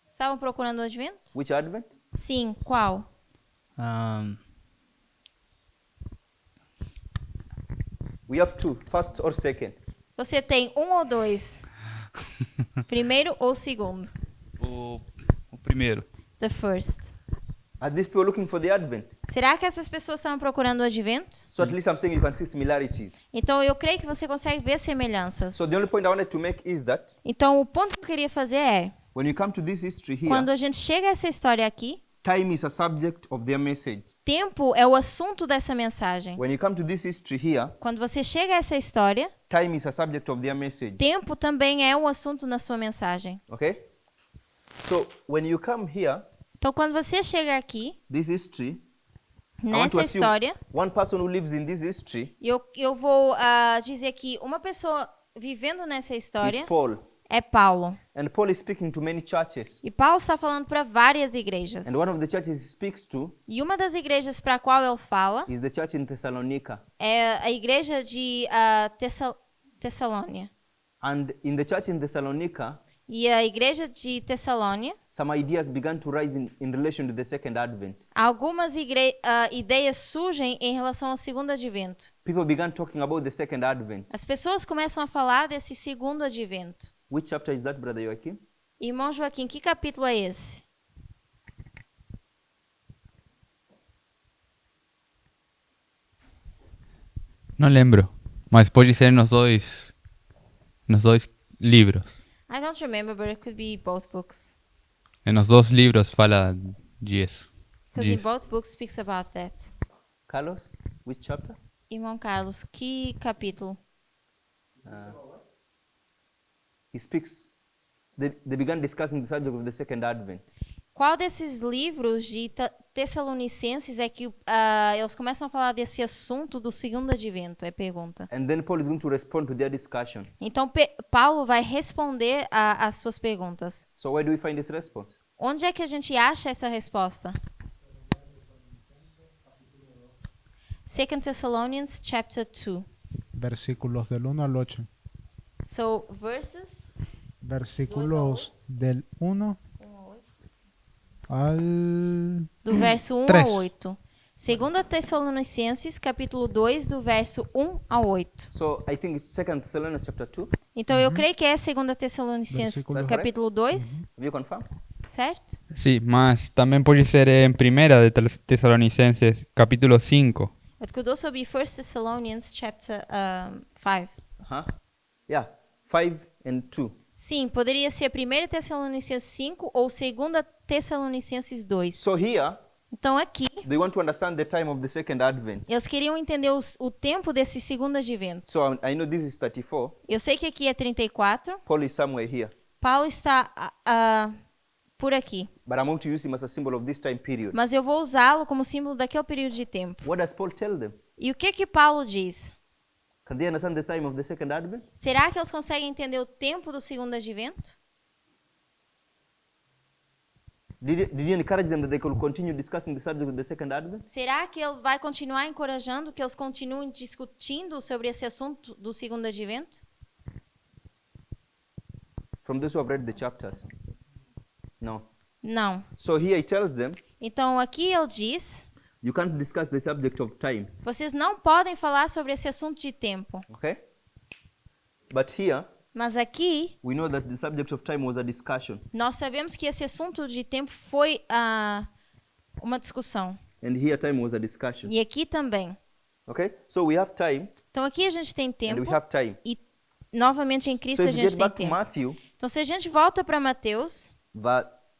[SPEAKER 2] Estavam procurando o advento?
[SPEAKER 1] Which Advent?
[SPEAKER 2] Sim, qual?
[SPEAKER 1] We have two, first or second.
[SPEAKER 2] Você tem um ou dois? Primeiro ou segundo?
[SPEAKER 4] O primeiro.
[SPEAKER 2] The first.
[SPEAKER 1] Are these people looking for the Advent?
[SPEAKER 2] Será que essas pessoas estavam procurando o advento?
[SPEAKER 1] So at least I'm saying you can see similarities.
[SPEAKER 2] Então eu creio que você consegue ver semelhanças.
[SPEAKER 1] So the only point I wanted to make is that
[SPEAKER 2] Então o ponto que eu queria fazer é,
[SPEAKER 1] when you come to this history here,
[SPEAKER 2] quando a gente chega a essa história aqui,
[SPEAKER 1] time is a subject of their message.
[SPEAKER 2] tempo é o assunto dessa mensagem.
[SPEAKER 1] When you come to this history here,
[SPEAKER 2] Quando você chega a essa história,
[SPEAKER 1] time is a subject of their message.
[SPEAKER 2] tempo também é um assunto na sua mensagem.
[SPEAKER 1] Okay? So when you come here,
[SPEAKER 2] Então quando você chega aqui,
[SPEAKER 1] this history, I want to
[SPEAKER 2] nessa
[SPEAKER 1] assume
[SPEAKER 2] história,
[SPEAKER 1] one person who lives in this history
[SPEAKER 2] eu vou dizer que uma pessoa vivendo nessa história
[SPEAKER 1] is Paul.
[SPEAKER 2] é Paulo.
[SPEAKER 1] And Paul is speaking to many churches.
[SPEAKER 2] E Paulo está falando para várias igrejas.
[SPEAKER 1] And one of the churches he speaks to
[SPEAKER 2] E uma das igrejas para a qual ele fala
[SPEAKER 1] is the church in Thessalonica.
[SPEAKER 2] é a igreja de Tessalônia.
[SPEAKER 1] And in the church in Thessalonica,
[SPEAKER 2] E a igreja de Tessalônia,
[SPEAKER 1] some ideas began to rise in relation to the second advent.
[SPEAKER 2] algumas ideias surgem em relação ao segundo advento.
[SPEAKER 1] People began talking about the second advent.
[SPEAKER 2] As pessoas começam a falar desse segundo advento.
[SPEAKER 1] Which chapter is that, Brother Joachim?
[SPEAKER 2] Irmão Joaquim, que capítulo é esse?
[SPEAKER 5] Não lembro, mas pode ser nos dois livros.
[SPEAKER 2] I don't remember, but it could be both books.
[SPEAKER 5] Nos dois livros fala disso.
[SPEAKER 2] Because in both books speaks about that.
[SPEAKER 1] Carlos, which chapter?
[SPEAKER 2] Irmão Carlos, que capítulo?
[SPEAKER 1] He speaks. They began discussing the subject of the second advent.
[SPEAKER 2] Qual desses livros de Tessalonicenses é que eles começam a falar desse assunto do segundo advento? É pergunta.
[SPEAKER 1] And then Paul is going to respond to their discussion.
[SPEAKER 2] Então Paulo vai responder às suas perguntas.
[SPEAKER 1] So where do we find this response?
[SPEAKER 2] Onde é que a gente acha essa resposta? 2 Thessalonians chapter 2.
[SPEAKER 3] Versículos del 1 al 8.
[SPEAKER 2] So, verses
[SPEAKER 3] Versículos del 1 al
[SPEAKER 2] do verso 1
[SPEAKER 3] 3.
[SPEAKER 2] ao 8. 2 Tessalonicenses, capítulo 2, do verso 1 ao 8.
[SPEAKER 1] So I think it's 2 Thessalonians chapter 2.
[SPEAKER 2] Então, eu creio que é 2 Tessalonicenses,
[SPEAKER 3] Versículo-
[SPEAKER 2] capítulo 2,
[SPEAKER 1] Have you confirmed?
[SPEAKER 2] certo?
[SPEAKER 5] Sí, más también puede ser en Primera de Tesalonicenses, capítulo 5.
[SPEAKER 2] It could also be 1 Thessalonians chapter 5.
[SPEAKER 1] Uh-huh. Yeah. 5 and 2.
[SPEAKER 2] Sim, poderia ser 1 Tessalonicenses 5 ou 2 Tessalonicenses 2.
[SPEAKER 1] So here,
[SPEAKER 2] Então, aqui,
[SPEAKER 1] they want to understand the time of the second advent.
[SPEAKER 2] eles queriam entender o tempo desse segundo advento.
[SPEAKER 1] So I know this is 34.
[SPEAKER 2] Eu sei que aqui é 34.
[SPEAKER 1] Paul is somewhere here.
[SPEAKER 2] Paulo está por aqui.
[SPEAKER 1] But I'm going to use him as a symbol of this time period.
[SPEAKER 2] Mas eu vou usá-lo como símbolo daquele período de tempo.
[SPEAKER 1] What does Paul tell them?
[SPEAKER 2] E o que Paulo diz?
[SPEAKER 1] Can they understand the time of the second advent?
[SPEAKER 2] Será que eles conseguem entender o tempo do segundo advento?
[SPEAKER 1] Did you encourage them that they could continue discussing the subject of the second advent?
[SPEAKER 2] Será que ele vai continuar encorajando que eles continuem discutindo sobre esse assunto do segundo advento?
[SPEAKER 1] From those who have read the chapters? No.
[SPEAKER 2] Não.
[SPEAKER 1] So here he tells them,
[SPEAKER 2] Então aqui ele diz:
[SPEAKER 1] you can't discuss the subject of time.
[SPEAKER 2] vocês não podem falar sobre esse assunto de tempo.
[SPEAKER 1] Okay? But here,
[SPEAKER 2] Mas aqui
[SPEAKER 1] we know that the subject of time was a discussion.
[SPEAKER 2] nós sabemos que esse assunto de tempo foi uma discussão.
[SPEAKER 1] And here time was a discussion.
[SPEAKER 2] E aqui também.
[SPEAKER 1] Okay? So we have time
[SPEAKER 2] Então aqui a gente tem
[SPEAKER 1] and
[SPEAKER 2] tempo
[SPEAKER 1] we have time.
[SPEAKER 2] e novamente em
[SPEAKER 1] So
[SPEAKER 2] Cristo
[SPEAKER 1] if
[SPEAKER 2] a
[SPEAKER 1] you
[SPEAKER 2] gente
[SPEAKER 1] get
[SPEAKER 2] tem
[SPEAKER 1] back to
[SPEAKER 2] tempo.
[SPEAKER 1] Matthew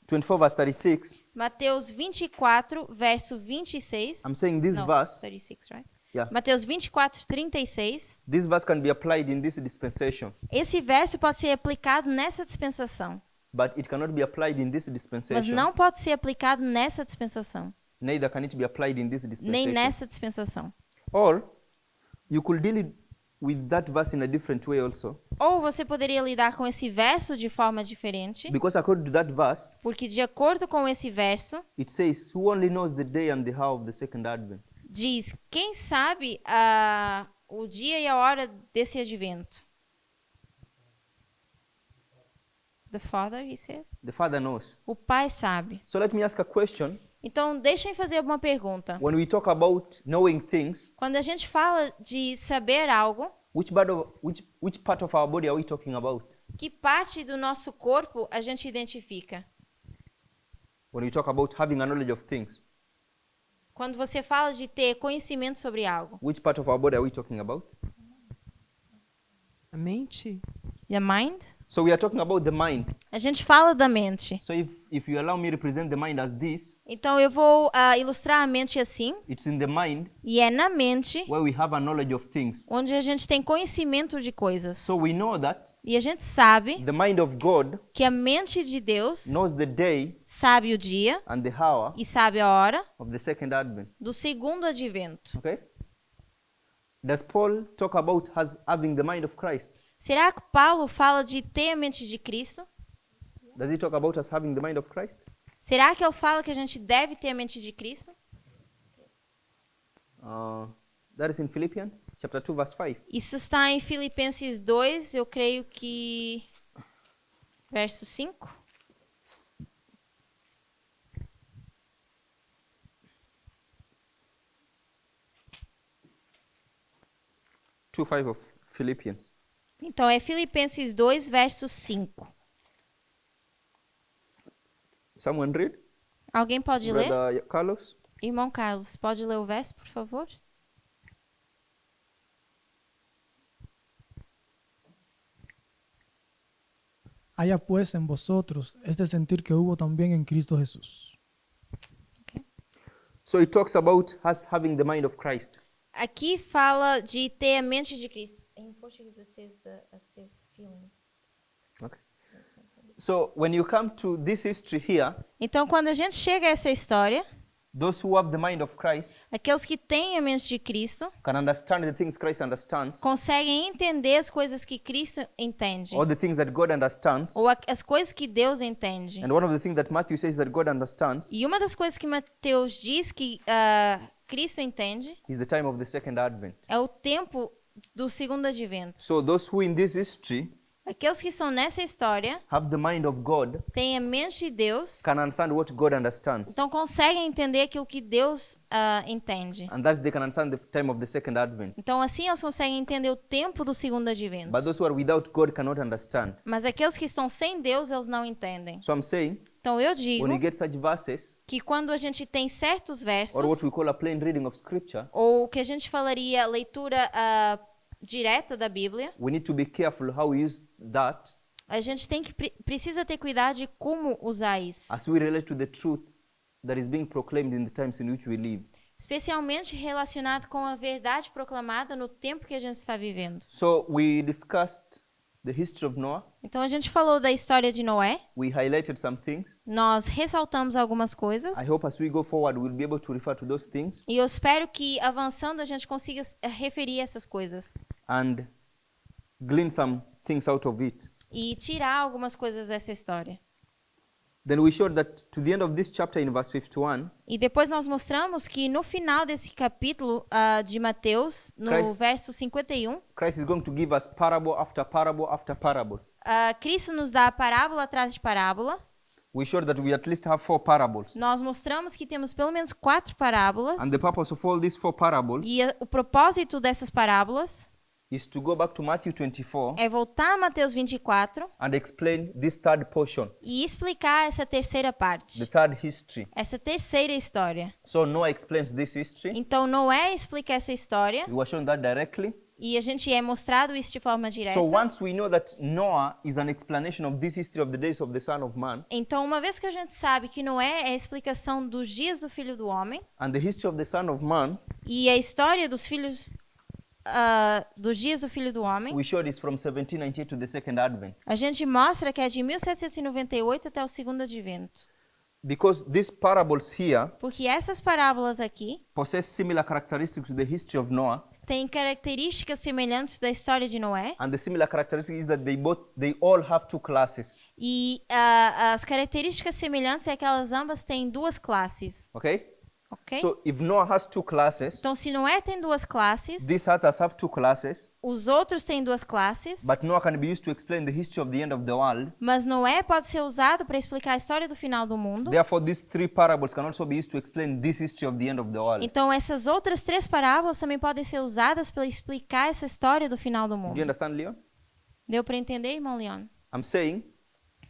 [SPEAKER 2] 24,
[SPEAKER 1] verse 36,
[SPEAKER 2] Mateus 24, verso 26.
[SPEAKER 1] I'm saying this
[SPEAKER 2] No,
[SPEAKER 1] verse,
[SPEAKER 2] 36, right?
[SPEAKER 1] yeah,
[SPEAKER 2] Mateus 24, 36.
[SPEAKER 1] this verse can be applied in this dispensation,
[SPEAKER 2] Esse verso pode ser aplicado nessa dispensação,
[SPEAKER 1] but it cannot be applied in this
[SPEAKER 2] mas
[SPEAKER 1] dispensation.
[SPEAKER 2] não pode ser aplicado nessa dispensação,
[SPEAKER 1] Neither can it be applied in this
[SPEAKER 2] nem
[SPEAKER 1] dispensation.
[SPEAKER 2] nessa dispensação.
[SPEAKER 1] Or you could deal with that verse in a different way also,
[SPEAKER 2] Ou você poderia lidar com esse verso de forma diferente,
[SPEAKER 1] because according to that verse,
[SPEAKER 2] porque de acordo com esse verso,
[SPEAKER 1] it says, "Who only knows the day and the hour of the second advent?"
[SPEAKER 2] diz: quem sabe o dia e a hora desse advento? The Father, he says.
[SPEAKER 1] The Father knows.
[SPEAKER 2] O Pai sabe.
[SPEAKER 1] So let me ask a question.
[SPEAKER 2] Então, deixem fazer uma pergunta.
[SPEAKER 1] When we talk about knowing things,
[SPEAKER 2] Quando a gente fala de saber algo,
[SPEAKER 1] which part of our body are we talking about?
[SPEAKER 2] que parte do nosso corpo a gente identifica?
[SPEAKER 1] When we talk about having a knowledge of things,
[SPEAKER 2] Quando você fala de ter conhecimento sobre algo,
[SPEAKER 1] which part of our body are we talking about?
[SPEAKER 6] A mente?
[SPEAKER 2] the mind?
[SPEAKER 1] So we are talking about the mind.
[SPEAKER 2] A gente fala da mente.
[SPEAKER 1] So if you allow me to represent the mind as this,
[SPEAKER 2] Então eu vou ilustrar a mente assim,
[SPEAKER 1] it's in the mind
[SPEAKER 2] e é na mente
[SPEAKER 1] where we have a knowledge of things.
[SPEAKER 2] onde a gente tem conhecimento de coisas.
[SPEAKER 1] So we know that
[SPEAKER 2] E a gente sabe
[SPEAKER 1] the mind of God
[SPEAKER 2] que a mente de Deus
[SPEAKER 1] knows the day
[SPEAKER 2] sabe o dia
[SPEAKER 1] and the hour
[SPEAKER 2] e sabe a hora
[SPEAKER 1] of the second advent.
[SPEAKER 2] do segundo advento.
[SPEAKER 1] Okay? Does Paul talk about us having the mind of Christ?
[SPEAKER 2] Será que Paulo fala de ter a mente de Cristo?
[SPEAKER 1] Does he talk about us having the mind of Christ?
[SPEAKER 2] Será que ele fala que a gente deve ter a mente de Cristo?
[SPEAKER 1] That is in Philippians chapter 2 verse 5.
[SPEAKER 2] Isso está em Filipenses 2, eu creio que verso 5.
[SPEAKER 1] Two 5 of Philippians.
[SPEAKER 2] Então é Filipenses 2, verso 5.
[SPEAKER 1] Someone read?
[SPEAKER 2] Alguém pode ler?
[SPEAKER 1] Brother Carlos?
[SPEAKER 2] Irmão Carlos, pode ler o verso, por favor?
[SPEAKER 9] Haya pues en vosotros este sentir que hubo también en Cristo Jesús.
[SPEAKER 1] So it talks about us having the mind of Christ.
[SPEAKER 2] Aqui fala de ter a mente de Cristo. Em português it says feeling.
[SPEAKER 1] Okay. So when you come to this history here,
[SPEAKER 2] Então quando a gente chega a essa história,
[SPEAKER 1] Those who have the mind of Christ
[SPEAKER 2] Aqueles que têm a mente de Cristo
[SPEAKER 1] can understand the things Christ understands,
[SPEAKER 2] conseguem entender as coisas que Cristo entende,
[SPEAKER 1] or the things that God understands.
[SPEAKER 2] ou as coisas que Deus entende.
[SPEAKER 1] And one of the things that Matthew says that God understands
[SPEAKER 2] E uma das coisas que Mateus diz que Cristo entende
[SPEAKER 1] is the time of the second advent.
[SPEAKER 2] é o tempo do segundo advento.
[SPEAKER 1] So those who in this history
[SPEAKER 2] Aqueles que estão nessa história
[SPEAKER 1] have the mind of God
[SPEAKER 2] têm a mente de Deus,
[SPEAKER 1] can understand what God understands.
[SPEAKER 2] então conseguem entender aquilo que Deus entende.
[SPEAKER 1] And thus they can understand the time of the second advent.
[SPEAKER 2] Então assim eles conseguem entender o tempo do segundo advento.
[SPEAKER 1] But those who are without God cannot understand.
[SPEAKER 2] Mas aqueles que estão sem Deus, eles não entendem.
[SPEAKER 1] So I'm saying,
[SPEAKER 2] Então eu digo
[SPEAKER 1] when we get such verses,
[SPEAKER 2] que quando a gente tem certos versos,
[SPEAKER 1] or what we call a plain reading of scripture,
[SPEAKER 2] ou o que a gente falaria leitura direta da Bíblia,
[SPEAKER 1] we need to be careful how we use that
[SPEAKER 2] a gente precisa ter cuidado de como usar isso,
[SPEAKER 1] as we relate to the truth that is being proclaimed in the times in which we live.
[SPEAKER 2] especialmente relacionado com a verdade proclamada no tempo que a gente está vivendo.
[SPEAKER 1] So we discussed the history of Noah.
[SPEAKER 2] Então a gente falou da história de Noé,
[SPEAKER 1] We highlighted some things.
[SPEAKER 2] nós ressaltamos algumas coisas,
[SPEAKER 1] I hope as we go forward, we'll be able to refer to those things
[SPEAKER 2] e eu espero que avançando a gente consiga referir essas coisas
[SPEAKER 1] and glean some things out of it.
[SPEAKER 2] e tirar algumas coisas dessa história.
[SPEAKER 1] Then we showed that to the end of this chapter in verse 51,
[SPEAKER 2] E depois nós mostramos que no final desse capítulo de Mateus, no
[SPEAKER 1] Christ-
[SPEAKER 2] verso 51,
[SPEAKER 1] Christ is going to give us parable after parable after parable.
[SPEAKER 2] Cristo nos dá parábola atrás de parábola.
[SPEAKER 1] We showed that we at least have 4 parables.
[SPEAKER 2] Nós mostramos que temos pelo menos 4 parábolas.
[SPEAKER 1] And the purpose of all these 4 parables
[SPEAKER 2] E o propósito dessas parábolas
[SPEAKER 1] is to go back to Matthew 24
[SPEAKER 2] é voltar a Mateus 24
[SPEAKER 1] and explain this third portion,
[SPEAKER 2] e explicar essa terceira
[SPEAKER 1] the
[SPEAKER 2] parte,
[SPEAKER 1] third history.
[SPEAKER 2] essa terceira história.
[SPEAKER 1] So Noah explains this history.
[SPEAKER 2] Então Noé explica essa história
[SPEAKER 1] We were shown that directly.
[SPEAKER 2] e a gente é mostrado isso de forma direta.
[SPEAKER 1] So once we know that Noah is an explanation of this history of the days of the Son of Man,
[SPEAKER 2] Então, uma vez que a gente sabe que Noé é a explicação dos dias do Filho do Homem
[SPEAKER 1] and the history of the Son of Man,
[SPEAKER 2] e a história dos filhos dos dias do Filho do Homem,
[SPEAKER 1] we showed is from 1798 to the second advent.
[SPEAKER 2] a gente mostra que é de 1798 até o segundo advento.
[SPEAKER 1] Because these parables here
[SPEAKER 2] Porque essas parábolas aqui
[SPEAKER 1] possess similar characteristics to the history of Noah,
[SPEAKER 2] têm características semelhantes da história de Noé
[SPEAKER 1] and the similar characteristic is that they all have 2 classes.
[SPEAKER 2] e as características semelhantes é que elas ambas têm duas classes,
[SPEAKER 1] Okay?
[SPEAKER 2] ok?
[SPEAKER 1] So if Noah has 2 classes,
[SPEAKER 2] Então, se Noé tem duas classes,
[SPEAKER 1] these others have 2 classes,
[SPEAKER 2] os outros têm duas classes,
[SPEAKER 1] but Noah can be used to explain the history of the end of the world.
[SPEAKER 2] mas Noé pode ser usado para explicar a história do final do mundo.
[SPEAKER 1] Therefore, these 3 parables can also be used to explain this history of the end of the world.
[SPEAKER 2] Então, essas outras 3 parábolas também podem ser usadas para explicar essa história do final do
[SPEAKER 1] Do
[SPEAKER 2] mundo.
[SPEAKER 1] you understand, Leon?
[SPEAKER 2] Deu para entender, irmão Leon?
[SPEAKER 1] I'm saying,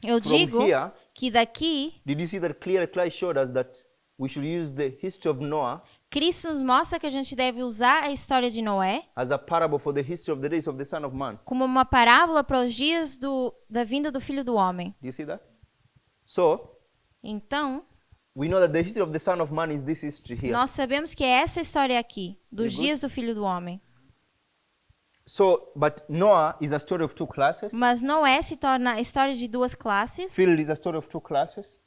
[SPEAKER 2] Eu
[SPEAKER 1] from
[SPEAKER 2] digo
[SPEAKER 1] here,
[SPEAKER 2] que daqui,
[SPEAKER 1] did you see that Christ showed us that we should use the history of Noah
[SPEAKER 2] Cristo nos mostra que a gente deve usar a história de Noé
[SPEAKER 1] as a parable for the history of the days of the Son of Man?
[SPEAKER 2] como uma parábola para os dias da vinda do Filho do Homem.
[SPEAKER 1] Do you see that? So,
[SPEAKER 2] Então,
[SPEAKER 1] we know that the history of the Son of Man is this history here.
[SPEAKER 2] nós sabemos que é essa história aqui, dos
[SPEAKER 1] Very good.
[SPEAKER 2] dias do Filho do Homem.
[SPEAKER 1] So, but Noah is a story of 2 classes.
[SPEAKER 2] Mas Noé se torna a história de duas classes.
[SPEAKER 1] Field is a story of 2 classes.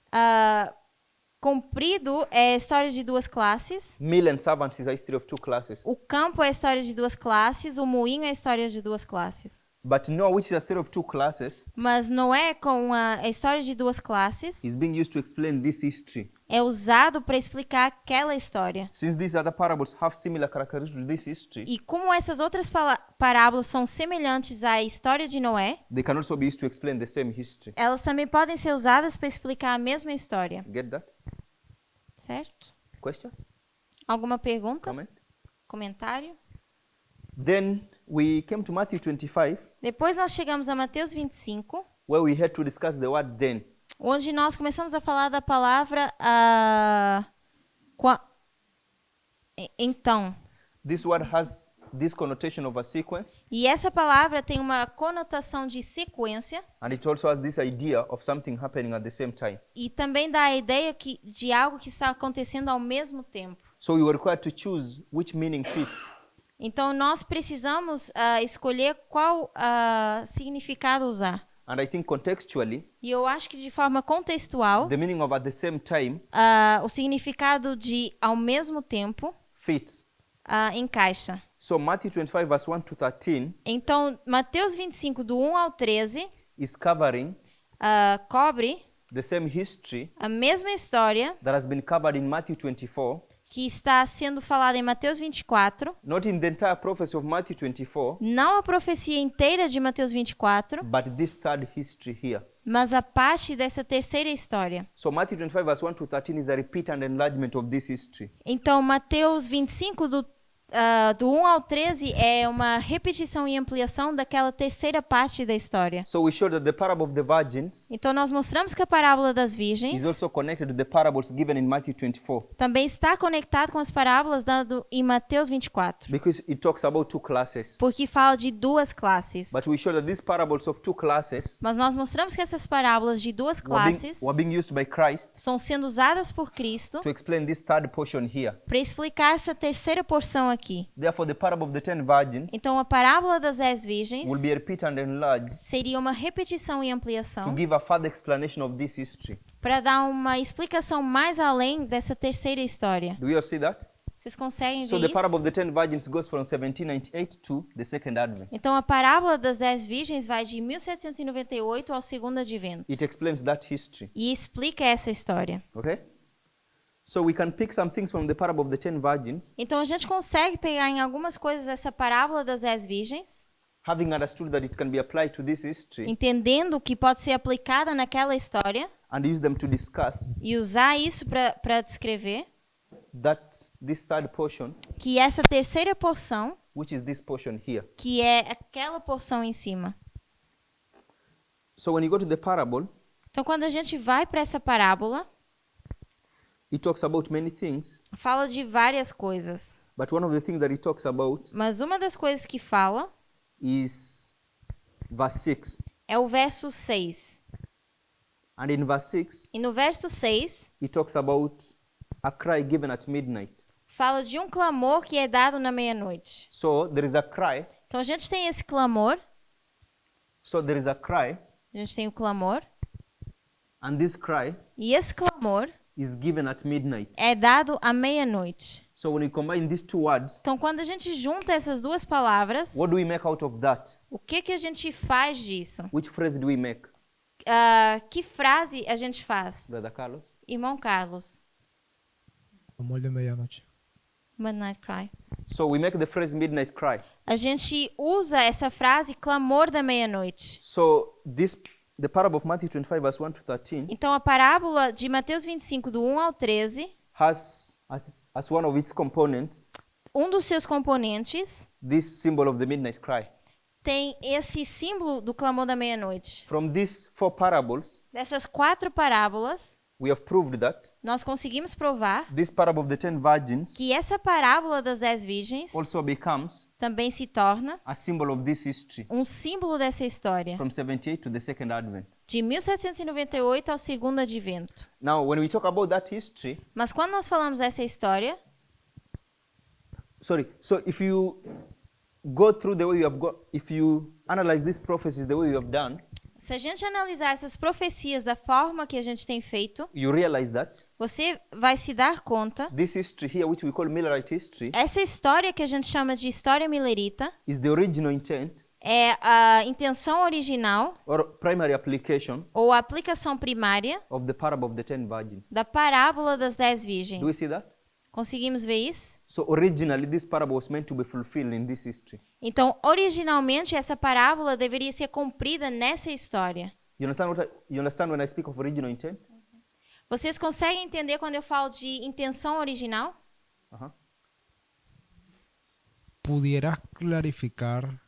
[SPEAKER 2] Comprido é a história de duas classes.
[SPEAKER 1] Mill and servants is a history of 2 classes.
[SPEAKER 2] O campo é a história de duas classes. O moinho é a história de duas classes.
[SPEAKER 1] But Noah, which is a story of 2 classes,
[SPEAKER 2] Mas Noé, com a história de duas classes,
[SPEAKER 1] is being used to explain this history.
[SPEAKER 2] é usado para explicar aquela história.
[SPEAKER 1] Since these other parables have similar characteristics to this history,
[SPEAKER 2] E como essas outras parábolas são semelhantes à história de Noé,
[SPEAKER 1] they can also be used to explain the same history.
[SPEAKER 2] elas também podem ser usadas para explicar a mesma história.
[SPEAKER 1] Get that?
[SPEAKER 2] Certo?
[SPEAKER 1] Question?
[SPEAKER 2] Alguma pergunta?
[SPEAKER 1] Comment?
[SPEAKER 2] Comentário?
[SPEAKER 1] Then we came to Matthew 25,
[SPEAKER 2] Depois nós chegamos a Mateus 25,
[SPEAKER 1] where we had to discuss the word then.
[SPEAKER 2] onde nós começamos a falar da palavra então.
[SPEAKER 1] This word has this connotation of a sequence,
[SPEAKER 2] E essa palavra tem uma conotação de sequência
[SPEAKER 1] and it also has this idea of something happening at the same time.
[SPEAKER 2] e também dá a ideia de algo que está acontecendo ao mesmo tempo.
[SPEAKER 1] So we were required to choose which meaning fits.
[SPEAKER 2] Então nós precisamos escolher qual significado usar.
[SPEAKER 1] And I think contextually,
[SPEAKER 2] E eu acho que de forma contextual,
[SPEAKER 1] the meaning of at the same time
[SPEAKER 2] o significado de ao mesmo tempo
[SPEAKER 1] fits.
[SPEAKER 2] encaixa.
[SPEAKER 1] So Matthew 25 verse 1 to 13
[SPEAKER 2] Então, Mateus 25, do 1 ao 13,
[SPEAKER 1] is covering
[SPEAKER 2] cobre
[SPEAKER 1] the same history
[SPEAKER 2] a mesma história
[SPEAKER 1] that has been covered in Matthew 24,
[SPEAKER 2] que está sendo falada em Mateus 24,
[SPEAKER 1] not in the entire prophecy of Matthew 24,
[SPEAKER 2] não a profecia inteira de Mateus 24,
[SPEAKER 1] but this third history here.
[SPEAKER 2] mas a parte dessa terceira história.
[SPEAKER 1] So Matthew 25 verse 1 to 13 is a repeat and enlargement of this history.
[SPEAKER 2] Então, Mateus 25, do 1 ao 13, é uma repetição e ampliação daquela terceira parte da história.
[SPEAKER 1] So we showed that the parable of the virgins
[SPEAKER 2] Então, nós mostramos que a parábola das virgens
[SPEAKER 1] is also connected to the parables given in Matthew 24,
[SPEAKER 2] também está conectado com as parábolas dadas em Mateus 24,
[SPEAKER 1] because it talks about two classes.
[SPEAKER 2] porque fala de duas classes.
[SPEAKER 1] But we showed that these parables of two classes
[SPEAKER 2] Mas nós mostramos que essas parábolas de duas classes
[SPEAKER 1] were being used by Christ
[SPEAKER 2] estão sendo usadas por Cristo
[SPEAKER 1] to explain this third portion here.
[SPEAKER 2] para explicar essa terceira porção aqui.
[SPEAKER 1] Therefore, the parable of the 10 virgins
[SPEAKER 2] Então, a parábola das 10 virgens
[SPEAKER 1] will be a repeat and enlarged
[SPEAKER 2] seria uma repetição e
[SPEAKER 1] to
[SPEAKER 2] ampliação
[SPEAKER 1] give a further explanation of this history.
[SPEAKER 2] para dar uma explicação mais além dessa terceira história.
[SPEAKER 1] Do you all see that?
[SPEAKER 2] Vocês conseguem
[SPEAKER 1] So
[SPEAKER 2] ver
[SPEAKER 1] the parable
[SPEAKER 2] isso?
[SPEAKER 1] of the 10 virgins goes from 1798 to the second advent.
[SPEAKER 2] Então, a parábola das 10 virgens vai de 1798 ao segundo advento
[SPEAKER 1] It explains that history.
[SPEAKER 2] e explica essa história.
[SPEAKER 1] Okay? So we can pick some things from the parable of the 10 virgins,
[SPEAKER 2] Então, a gente consegue pegar em algumas coisas essa parábola das 10 virgens,
[SPEAKER 1] having understood that it can be applied to this history,
[SPEAKER 2] entendendo que pode ser aplicada naquela história
[SPEAKER 1] and use them to discuss
[SPEAKER 2] e usar isso para descrever
[SPEAKER 1] this third portion,
[SPEAKER 2] que essa terceira porção,
[SPEAKER 1] which is this portion here.
[SPEAKER 2] que é aquela porção em cima.
[SPEAKER 1] So when you go to the parable,
[SPEAKER 2] Então, quando a gente vai para essa parábola,
[SPEAKER 1] it talks about many things,
[SPEAKER 2] fala de várias coisas.
[SPEAKER 1] but one of the things that it talks about
[SPEAKER 2] Mas uma das coisas que fala
[SPEAKER 1] is verse 6.
[SPEAKER 2] é o verso 6.
[SPEAKER 1] And in verse 6,
[SPEAKER 2] E no verso 6,
[SPEAKER 1] it talks about a cry given at midnight.
[SPEAKER 2] fala de um clamor que é dado na meia-noite.
[SPEAKER 1] So there is a cry.
[SPEAKER 2] Então, a gente tem esse clamor,
[SPEAKER 1] So there is a cry,
[SPEAKER 2] a gente tem o clamor,
[SPEAKER 1] and this cry
[SPEAKER 2] e esse clamor
[SPEAKER 1] is given at midnight.
[SPEAKER 2] é dado à meia-noite.
[SPEAKER 1] So when we combine these two words,
[SPEAKER 2] Então, quando a gente junta essas duas palavras,
[SPEAKER 1] what do we make out of that?
[SPEAKER 2] o que a gente faz disso?
[SPEAKER 1] Which phrase do we make,
[SPEAKER 2] Que frase a gente faz?
[SPEAKER 1] Brother Carlos?
[SPEAKER 2] Irmão Carlos,
[SPEAKER 9] Amor de medianoche.
[SPEAKER 2] Midnight Cry.
[SPEAKER 1] So we make the phrase midnight cry.
[SPEAKER 2] A gente usa essa frase clamor da meia-noite.
[SPEAKER 1] So the parable of Matthew 25 verse 1 to 13
[SPEAKER 2] Então, a parábola de Mateus 25, do 1 ao 13,
[SPEAKER 1] has as one of its components
[SPEAKER 2] um dos seus componentes
[SPEAKER 1] this symbol of the midnight cry.
[SPEAKER 2] tem esse símbolo do clamor da meia-noite.
[SPEAKER 1] From these four parables,
[SPEAKER 2] Dessas 4 parábolas,
[SPEAKER 1] we have proved that
[SPEAKER 2] nós conseguimos provar
[SPEAKER 1] this parable of the 10 virgins
[SPEAKER 2] que essa parábola das 10 virgens
[SPEAKER 1] also becomes
[SPEAKER 2] também se torna
[SPEAKER 1] a symbol of this history
[SPEAKER 2] um símbolo dessa história,
[SPEAKER 1] from 78 to the second advent.
[SPEAKER 2] de 1798 ao segundo advento.
[SPEAKER 1] Now, when we talk about that history,
[SPEAKER 2] Mas quando nós falamos dessa história,
[SPEAKER 1] so if you go through the way you have if you analyze these prophecies the way you have done,
[SPEAKER 2] se a gente analisar essas profecias da forma que a gente tem feito,
[SPEAKER 1] you realize that
[SPEAKER 2] você vai se dar conta,
[SPEAKER 1] this history here, which we call Millerite history,
[SPEAKER 2] essa história que a gente chama de história milerita
[SPEAKER 1] is the original intent
[SPEAKER 2] é a intenção original
[SPEAKER 1] or primary application
[SPEAKER 2] ou a aplicação primária
[SPEAKER 1] of the parable of the 10 virgins.
[SPEAKER 2] da parábola das 10
[SPEAKER 1] Do we
[SPEAKER 2] virgens.
[SPEAKER 1] see that?
[SPEAKER 2] Conseguimos ver isso?
[SPEAKER 1] So originally, this parable was meant to be fulfilled in this history.
[SPEAKER 2] Então, originalmente, essa parábola deveria ser cumprida nessa história.
[SPEAKER 1] You understand when I speak of original intent?
[SPEAKER 2] Vocês conseguem entender quando eu falo de intenção original?
[SPEAKER 1] Uh-huh.
[SPEAKER 3] ¿Pudieras clarificar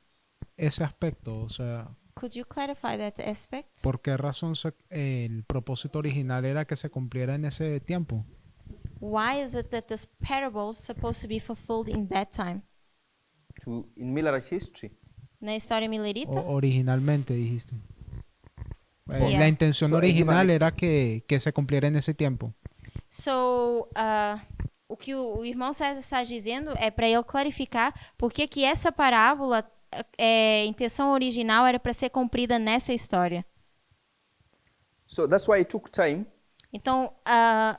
[SPEAKER 3] ese aspecto? O sea,
[SPEAKER 2] Could you clarify that aspect?
[SPEAKER 3] ¿por qué razón el propósito original era que se cumpliera en ese tiempo?
[SPEAKER 2] Why is it that this parable is supposed to be fulfilled in that time?
[SPEAKER 1] In Millerite history.
[SPEAKER 2] Na história milerita?
[SPEAKER 3] Originalmente dijiste.
[SPEAKER 2] Yeah.
[SPEAKER 3] La intención
[SPEAKER 1] So,
[SPEAKER 3] original
[SPEAKER 1] originalmente-
[SPEAKER 3] era que se cumpliera en ese tiempo.
[SPEAKER 2] So, o que o irmão César está dizendo é para ele clarificar por que essa parábola, a intenção original era para ser cumprida nessa história.
[SPEAKER 1] So that's why I took time
[SPEAKER 2] Então,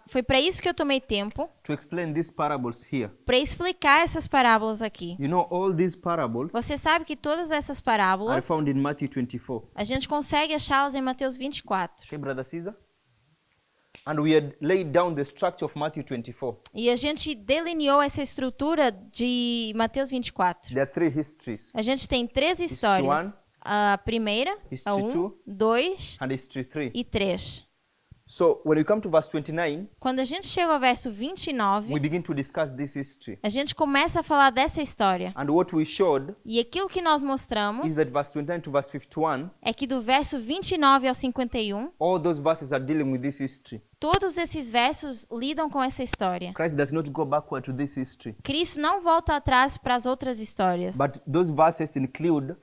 [SPEAKER 2] foi para isso que eu tomei tempo,
[SPEAKER 1] to explain these parables here.
[SPEAKER 2] para explicar essas parábolas aqui.
[SPEAKER 1] You know, all these parables
[SPEAKER 2] Você sabe que todas essas
[SPEAKER 1] are
[SPEAKER 2] parábolas,
[SPEAKER 1] found in Matthew 24.
[SPEAKER 2] a gente consegue achá-las em Mateus 24.
[SPEAKER 1] Okay, Brother Caesar? And we had laid down the structure of Matthew 24.
[SPEAKER 2] E a gente delineou essa estrutura de Mateus 24.
[SPEAKER 1] There are three histories.
[SPEAKER 2] A gente tem três histórias. A primeira, a
[SPEAKER 1] History
[SPEAKER 2] 1,
[SPEAKER 1] two.
[SPEAKER 2] 2
[SPEAKER 1] And history 3.
[SPEAKER 2] e 3.
[SPEAKER 1] So when we come to verse 29,
[SPEAKER 2] Quando a gente chega ao verso
[SPEAKER 1] we
[SPEAKER 2] 29,
[SPEAKER 1] begin to discuss this history.
[SPEAKER 2] a gente começa a falar dessa história.
[SPEAKER 1] And what we showed
[SPEAKER 2] E aquilo que nós mostramos
[SPEAKER 1] is that verse 29 to verse 51,
[SPEAKER 2] é que do verso 29 ao 51,
[SPEAKER 1] all those verses are dealing with this history.
[SPEAKER 2] todos esses versos lidam com essa história.
[SPEAKER 1] Christ does not go backward to this history.
[SPEAKER 2] Cristo não volta atrás para as outras histórias.
[SPEAKER 1] But those verses include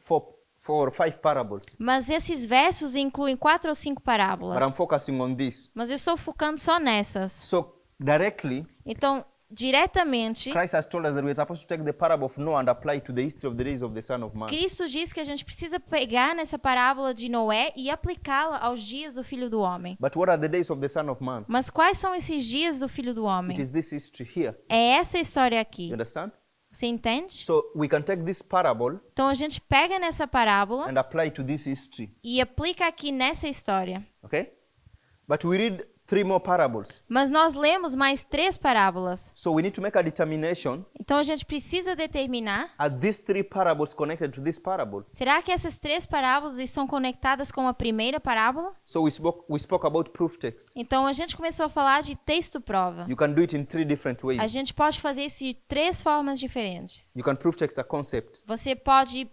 [SPEAKER 1] four or five parables.
[SPEAKER 2] Mas esses versos incluem 4 ou 5
[SPEAKER 1] But I'm
[SPEAKER 2] parábolas.
[SPEAKER 1] focusing on this.
[SPEAKER 2] Mas eu estou focando só nessas.
[SPEAKER 1] So directly,
[SPEAKER 2] Então, diretamente,
[SPEAKER 1] Christ has told us that we're supposed to take the parable of Noah and apply it to the history of the days of the Son of Man.
[SPEAKER 2] Cristo diz que a gente precisa pegar nessa parábola de Noé e aplicá-la aos dias do Filho do Homem.
[SPEAKER 1] But what are the days of the Son of Man?
[SPEAKER 2] Mas quais são esses dias do Filho do Homem?
[SPEAKER 1] It is this history here.
[SPEAKER 2] É essa história
[SPEAKER 1] You
[SPEAKER 2] aqui.
[SPEAKER 1] understand?
[SPEAKER 2] Você entende?
[SPEAKER 1] So we can take this parable
[SPEAKER 2] Então a gente pega nessa parábola
[SPEAKER 1] and apply it to this history.
[SPEAKER 2] e aplica aqui nessa história.
[SPEAKER 1] Okay? But we read 3 more parables.
[SPEAKER 2] Mas nós lemos mais 3 parábolas.
[SPEAKER 1] So we need to make a determination.
[SPEAKER 2] Então a gente precisa determinar:
[SPEAKER 1] Are these 3 parables connected to this parable?
[SPEAKER 2] será que essas 3 parábolas estão conectadas com a primeira parábola?
[SPEAKER 1] So we spoke about proof text.
[SPEAKER 2] Então a gente começou a falar de texto-prova.
[SPEAKER 1] You can do it in 3 different
[SPEAKER 2] A
[SPEAKER 1] ways.
[SPEAKER 2] gente pode fazer isso de 3 formas diferentes.
[SPEAKER 1] You can proof text a concept.
[SPEAKER 2] Você pode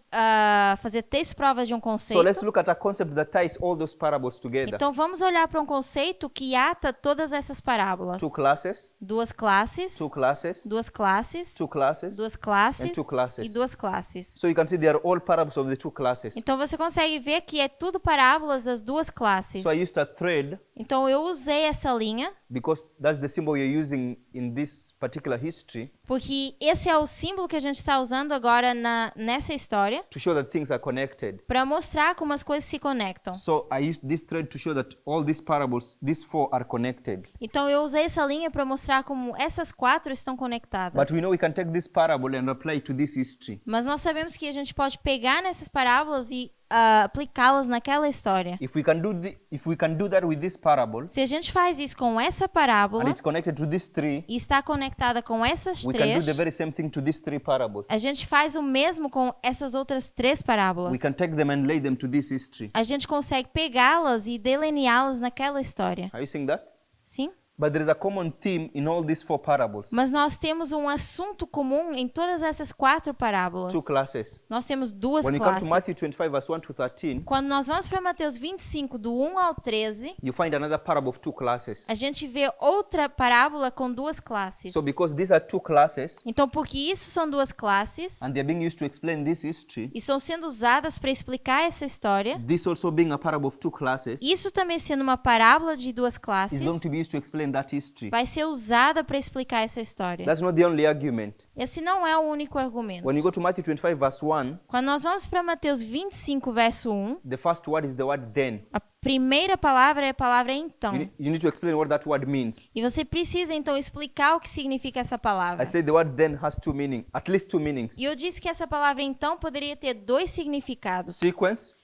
[SPEAKER 2] fazer texto-prova de um
[SPEAKER 1] So let's
[SPEAKER 2] conceito.
[SPEAKER 1] look at a concept that ties all those parables together.
[SPEAKER 2] Então vamos olhar para um conceito que ata todas essas parábolas.
[SPEAKER 1] 2 classes,
[SPEAKER 2] 2 classes,
[SPEAKER 1] 2 classes,
[SPEAKER 2] 2 classes,
[SPEAKER 1] 2 classes.
[SPEAKER 2] 2 classes
[SPEAKER 1] and 2 classes.
[SPEAKER 2] e 2 classes.
[SPEAKER 1] So you can see they are all parables of the 2 classes.
[SPEAKER 2] Então você consegue ver que é tudo parábolas das 2 classes.
[SPEAKER 1] So I used a thread
[SPEAKER 2] Então eu usei essa linha
[SPEAKER 1] because that's the symbol you're using in this particular history
[SPEAKER 2] porque esse é o símbolo que a gente está usando agora nessa história
[SPEAKER 1] to show that things are connected.
[SPEAKER 2] para mostrar como as coisas se conectam.
[SPEAKER 1] So I used this thread to show that all these parables, these 4 are connected.
[SPEAKER 2] Então eu usei essa linha para mostrar como essas 4 estão conectadas.
[SPEAKER 1] But we know we can take this parable and apply it to this history.
[SPEAKER 2] Mas nós sabemos que a gente pode pegar nessas parábolas e aplicá-las naquela história.
[SPEAKER 1] If we can do that with this parable
[SPEAKER 2] Se a gente faz isso com essa
[SPEAKER 1] and
[SPEAKER 2] parábola
[SPEAKER 1] it's connected to these 3,
[SPEAKER 2] e está conectada com essas
[SPEAKER 1] we can do
[SPEAKER 2] 3,
[SPEAKER 1] the very same thing to these 3 parables.
[SPEAKER 2] a gente faz o mesmo com essas outras 3 parábolas.
[SPEAKER 1] We can take them and lay them to this history.
[SPEAKER 2] A gente consegue pegá-las e delineá-las naquela história.
[SPEAKER 1] Are you seeing that?
[SPEAKER 2] Sim?
[SPEAKER 1] But there is a common theme in all these 4 parables.
[SPEAKER 2] Mas nós temos um assunto comum em todas essas 4 parábolas.
[SPEAKER 1] 2 classes.
[SPEAKER 2] Nós temos 2
[SPEAKER 1] When you come to
[SPEAKER 2] classes.
[SPEAKER 1] Matthew 25 verse 1 to 13,
[SPEAKER 2] Quando nós vamos para Mateus 25, do 1 ao 13,
[SPEAKER 1] you find another parable of 2 classes.
[SPEAKER 2] a gente vê outra parábola com 2 classes.
[SPEAKER 1] So because these are 2 classes
[SPEAKER 2] Então, porque isso são 2 classes
[SPEAKER 1] and they're being used to explain this history,
[SPEAKER 2] e estão sendo usadas para explicar essa história,
[SPEAKER 1] this also being a parable of 2 classes
[SPEAKER 2] isso também sendo uma parábola de 2
[SPEAKER 1] is
[SPEAKER 2] classes,
[SPEAKER 1] going to be used to explain that history.
[SPEAKER 2] vai ser usada para explicar essa história.
[SPEAKER 1] That's not the only argument.
[SPEAKER 2] Esse não é o único argumento.
[SPEAKER 1] When you go to Matthew 25 verse 1,
[SPEAKER 2] Quando nós vamos para Mateus 25, verso 1,
[SPEAKER 1] the first word is the word then.
[SPEAKER 2] a primeira palavra é a palavra então.
[SPEAKER 1] You need to explain what that word means.
[SPEAKER 2] E você precisa então explicar o que significa essa palavra.
[SPEAKER 1] I say the word then has 2 meanings, at least 2 meanings.
[SPEAKER 2] E eu disse que essa palavra então poderia ter 2 significados:
[SPEAKER 1] Sequence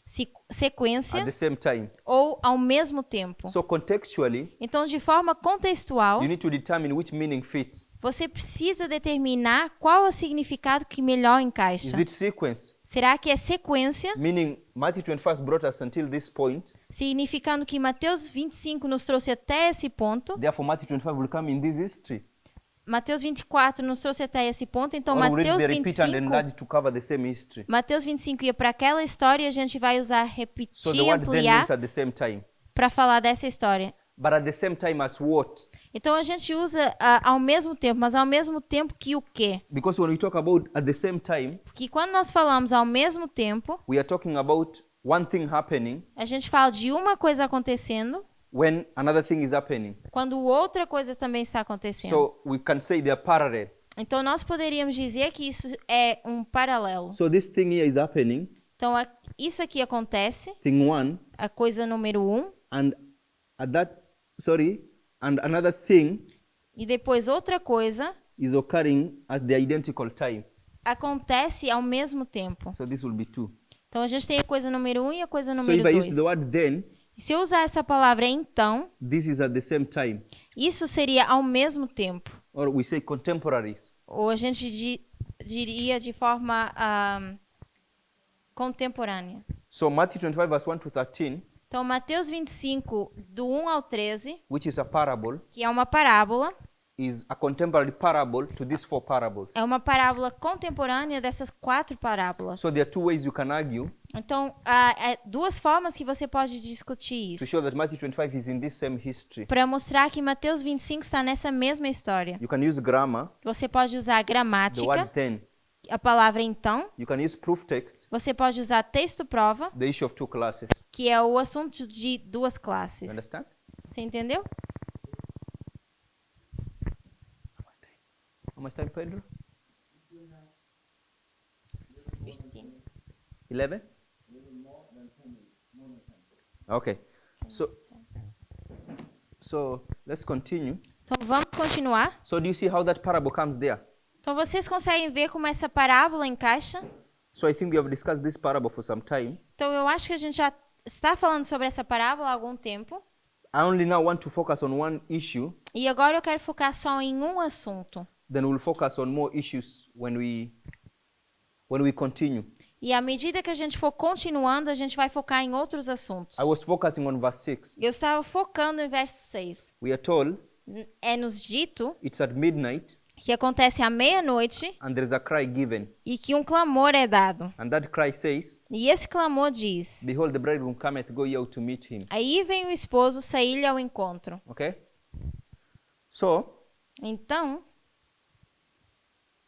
[SPEAKER 2] sequência
[SPEAKER 1] at the same time.
[SPEAKER 2] ou ao mesmo tempo.
[SPEAKER 1] So contextually,
[SPEAKER 2] Então, de forma contextual,
[SPEAKER 1] you need to determine which meaning fits.
[SPEAKER 2] você precisa determinar qual é o significado que melhor
[SPEAKER 1] Is
[SPEAKER 2] encaixa.
[SPEAKER 1] it sequence?
[SPEAKER 2] Será que é sequência,
[SPEAKER 1] Meaning Matthew 25 brought us until this point,
[SPEAKER 2] significando que Mateus 25 nos trouxe até esse ponto,
[SPEAKER 1] therefore Matthew 25 will come in this history.
[SPEAKER 2] Mateus 24 nos trouxe até esse ponto, então
[SPEAKER 1] Or we'll read
[SPEAKER 2] Mateus
[SPEAKER 1] the repeat and
[SPEAKER 2] 25,
[SPEAKER 1] enlarge to cover the same history.
[SPEAKER 2] Mateus 25 ia para aquela história e a gente vai usar
[SPEAKER 1] So
[SPEAKER 2] repetir
[SPEAKER 1] the
[SPEAKER 2] e
[SPEAKER 1] word then
[SPEAKER 2] ampliar
[SPEAKER 1] means at the same time.
[SPEAKER 2] para falar dessa história.
[SPEAKER 1] But at the same time as what?
[SPEAKER 2] Então a gente usa ao mesmo tempo, mas ao mesmo tempo que o quê?
[SPEAKER 1] Because when we talk about at the same time,
[SPEAKER 2] Porque quando nós falamos ao mesmo tempo,
[SPEAKER 1] we are talking about one thing happening
[SPEAKER 2] a gente fala de uma coisa acontecendo
[SPEAKER 1] when another thing is happening.
[SPEAKER 2] quando outra coisa também está acontecendo.
[SPEAKER 1] So we can say they are parallel.
[SPEAKER 2] Então nós poderíamos dizer que isso é um paralelo.
[SPEAKER 1] So this thing here is happening,
[SPEAKER 2] Então isso aqui acontece,
[SPEAKER 1] thing 1,
[SPEAKER 2] a coisa número 1,
[SPEAKER 1] and And another thing
[SPEAKER 2] E depois outra coisa
[SPEAKER 1] is occurring at the identical time.
[SPEAKER 2] acontece ao mesmo tempo.
[SPEAKER 1] So this will be 2.
[SPEAKER 2] Então a gente tem a coisa número 1 e a coisa
[SPEAKER 1] So
[SPEAKER 2] número
[SPEAKER 1] if I use
[SPEAKER 2] 2.
[SPEAKER 1] the word then,
[SPEAKER 2] E se eu usar essa palavra então,
[SPEAKER 1] this is at the same time.
[SPEAKER 2] isso seria ao mesmo tempo.
[SPEAKER 1] Or we say contemporaries.
[SPEAKER 2] Ou a gente diria de forma contemporânea.
[SPEAKER 1] So Matthew 25 verse 1 to 13,
[SPEAKER 2] Então, Mateus 25, do 1 ao 13,
[SPEAKER 1] which is a parable,
[SPEAKER 2] que é uma parábola,
[SPEAKER 1] is a contemporary parable to these 4 parables.
[SPEAKER 2] é uma parábola contemporânea dessas 4 parábolas.
[SPEAKER 1] So there are 2 ways you can argue
[SPEAKER 2] Então, há duas formas que você pode discutir
[SPEAKER 1] to
[SPEAKER 2] isso.
[SPEAKER 1] show that Matthew 25 is in this same history.
[SPEAKER 2] Para mostrar que Mateus 25 está nessa mesma história.
[SPEAKER 1] You can use grammar,
[SPEAKER 2] Você pode usar a
[SPEAKER 1] the
[SPEAKER 2] gramática,
[SPEAKER 1] word then.
[SPEAKER 2] a palavra então.
[SPEAKER 1] You can use proof text,
[SPEAKER 2] Você pode usar texto-prova,
[SPEAKER 1] the issue of 2 classes.
[SPEAKER 2] que é o assunto de 2
[SPEAKER 1] You
[SPEAKER 2] classes.
[SPEAKER 1] understand?
[SPEAKER 2] Você entendeu?
[SPEAKER 1] How much time, Pedro?
[SPEAKER 2] 15.
[SPEAKER 1] 11? Okay. So let's continue.
[SPEAKER 2] Então, vamos continuar.
[SPEAKER 1] So do you see how that parable comes there?
[SPEAKER 2] Então, vocês conseguem ver como essa parábola encaixa?
[SPEAKER 1] So I think we have discussed this parable for some time.
[SPEAKER 2] Então, eu acho que a gente já está falando sobre essa parábola há algum tempo.
[SPEAKER 1] I only now want to focus on one issue,
[SPEAKER 2] E agora eu quero focar só em um assunto.
[SPEAKER 1] then we'll focus on more issues when we continue.
[SPEAKER 2] E à medida que a gente for continuando, a gente vai focar em outros assuntos.
[SPEAKER 1] I was focusing on verse 6.
[SPEAKER 2] Eu estava focando em verso 6.
[SPEAKER 1] We are told
[SPEAKER 2] É nos dito
[SPEAKER 1] it's at midnight
[SPEAKER 2] que acontece à meia-noite
[SPEAKER 1] and there's a cry given.
[SPEAKER 2] e que um clamor é dado.
[SPEAKER 1] And that cry says,
[SPEAKER 2] E esse clamor diz:
[SPEAKER 1] Behold, the bridegroom cometh, go ye out to meet him.
[SPEAKER 2] Aí vem o esposo sair-lhe ao encontro.
[SPEAKER 1] Okay? So
[SPEAKER 2] Então,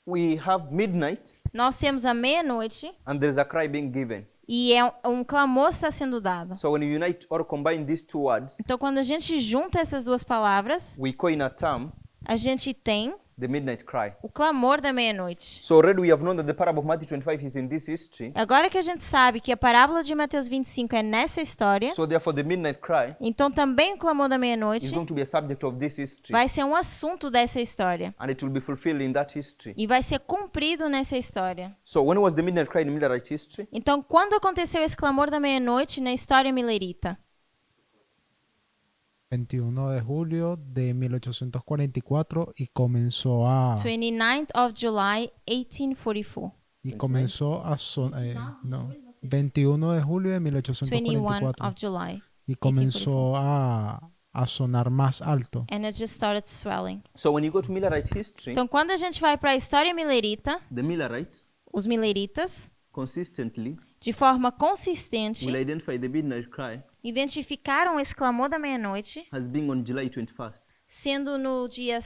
[SPEAKER 1] we have midnight
[SPEAKER 2] nós temos a meia-noite
[SPEAKER 1] and there's a cry being given.
[SPEAKER 2] e um clamor está sendo dado.
[SPEAKER 1] So when you unite or combine these 2 words,
[SPEAKER 2] Então, quando a gente junta essas duas palavras,
[SPEAKER 1] we coin a term,
[SPEAKER 2] a gente tem
[SPEAKER 1] the midnight cry.
[SPEAKER 2] o clamor da meia-noite.
[SPEAKER 1] So already we have known that the parable of Matthew 25 is in this history.
[SPEAKER 2] Agora que a gente sabe que a parábola de Mateus 25 é nessa história,
[SPEAKER 1] So therefore the midnight cry
[SPEAKER 2] então também o clamor da
[SPEAKER 1] is
[SPEAKER 2] meia-noite
[SPEAKER 1] going to be a subject of this history.
[SPEAKER 2] vai ser um assunto dessa história.
[SPEAKER 1] And it will be fulfilled in that history.
[SPEAKER 2] E vai ser cumprido nessa história.
[SPEAKER 1] So when was the midnight cry in Millerite history?
[SPEAKER 2] Então, quando aconteceu esse clamor da meia-noite na história milerita?
[SPEAKER 3] 21 de julio de 1844 y comenzó a
[SPEAKER 2] 29th of July, 1844.
[SPEAKER 3] y comenzó a 21 de julio de
[SPEAKER 2] 21
[SPEAKER 3] 1844
[SPEAKER 2] of July.
[SPEAKER 3] y comenzó a sonar más alto.
[SPEAKER 2] And it just started swelling.
[SPEAKER 1] So when you go to Millerite history,
[SPEAKER 2] Então, quando a gente vai para a história milerita,
[SPEAKER 1] the Millerites
[SPEAKER 2] os mileritas,
[SPEAKER 1] consistently
[SPEAKER 2] de forma consistente,
[SPEAKER 1] will identify the midnight cry
[SPEAKER 2] identificaram esse clamor da meia-noite
[SPEAKER 1] as being on July 21st.
[SPEAKER 2] sendo no dia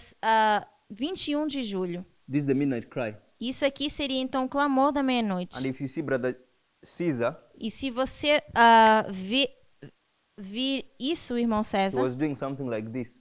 [SPEAKER 2] 21 de julho.
[SPEAKER 1] This is the midnight cry.
[SPEAKER 2] Isso aqui seria então o clamor da meia-noite.
[SPEAKER 1] And if you see Brother Caesar,
[SPEAKER 2] E se você vir isso, irmão
[SPEAKER 1] he
[SPEAKER 2] César,
[SPEAKER 1] was doing something like this.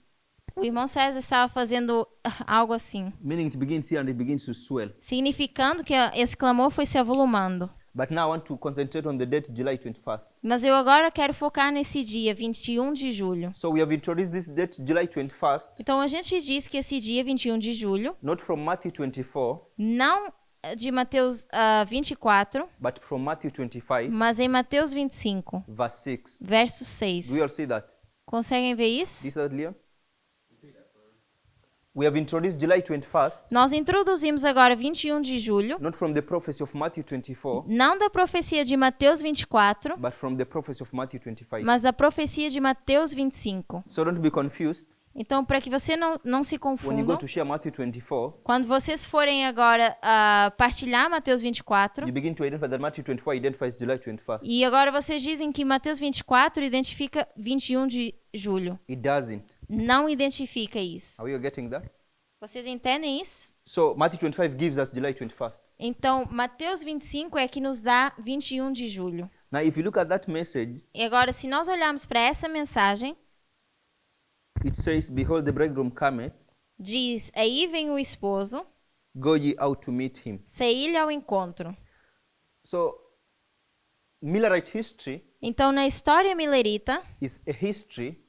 [SPEAKER 2] o irmão César estava fazendo algo assim,
[SPEAKER 1] Meaning it begins here and it begins to swell.
[SPEAKER 2] significando que esse clamor foi se avolumando.
[SPEAKER 1] But now I want to concentrate on the date July 21st.
[SPEAKER 2] Mas eu agora quero focar nesse dia, 21 de julho.
[SPEAKER 1] So we have introduced this date July 21st,
[SPEAKER 2] Então a gente diz que esse dia, 21 de julho,
[SPEAKER 1] not from Matthew 24,
[SPEAKER 2] não de Mateus 24,
[SPEAKER 1] but from Matthew 25,
[SPEAKER 2] mas em Mateus 25,
[SPEAKER 1] verse 6.
[SPEAKER 2] verso
[SPEAKER 1] Do
[SPEAKER 2] 6.
[SPEAKER 1] you all see that?
[SPEAKER 2] Conseguem ver isso?
[SPEAKER 1] This is Liam? We have introduced July 21st,
[SPEAKER 2] Nós introduzimos agora 21 de julho,
[SPEAKER 1] not from the prophecy of Matthew 24,
[SPEAKER 2] não da profecia de Mateus 24,
[SPEAKER 1] but from the prophecy of Matthew 25.
[SPEAKER 2] mas da profecia de Mateus 25.
[SPEAKER 1] So don't be confused.
[SPEAKER 2] Então, para que você não se
[SPEAKER 1] When you go
[SPEAKER 2] confundam,
[SPEAKER 1] to share Matthew 24,
[SPEAKER 2] quando vocês forem agora partilhar Mateus 24,
[SPEAKER 1] you begin to identify that Matthew 24 identifies July 21st.
[SPEAKER 2] e agora vocês dizem que Mateus 24 identifica 21 de julho.
[SPEAKER 1] It doesn't.
[SPEAKER 2] Não identifica isso.
[SPEAKER 1] Are you getting that?
[SPEAKER 2] Vocês entendem isso?
[SPEAKER 1] So Matthew 25 gives us July 21st.
[SPEAKER 2] Então, Mateus 25 é que nos dá 21 de julho.
[SPEAKER 1] Now, if you look at that message,
[SPEAKER 2] E agora, se nós olharmos para essa mensagem,
[SPEAKER 1] it says, Behold, the bridegroom cometh,
[SPEAKER 2] diz: Aí vem o esposo,
[SPEAKER 1] go ye out to meet him.
[SPEAKER 2] saí-lhe ao encontro.
[SPEAKER 1] So, Millerite history
[SPEAKER 2] Então, na história milerita,
[SPEAKER 1] is a history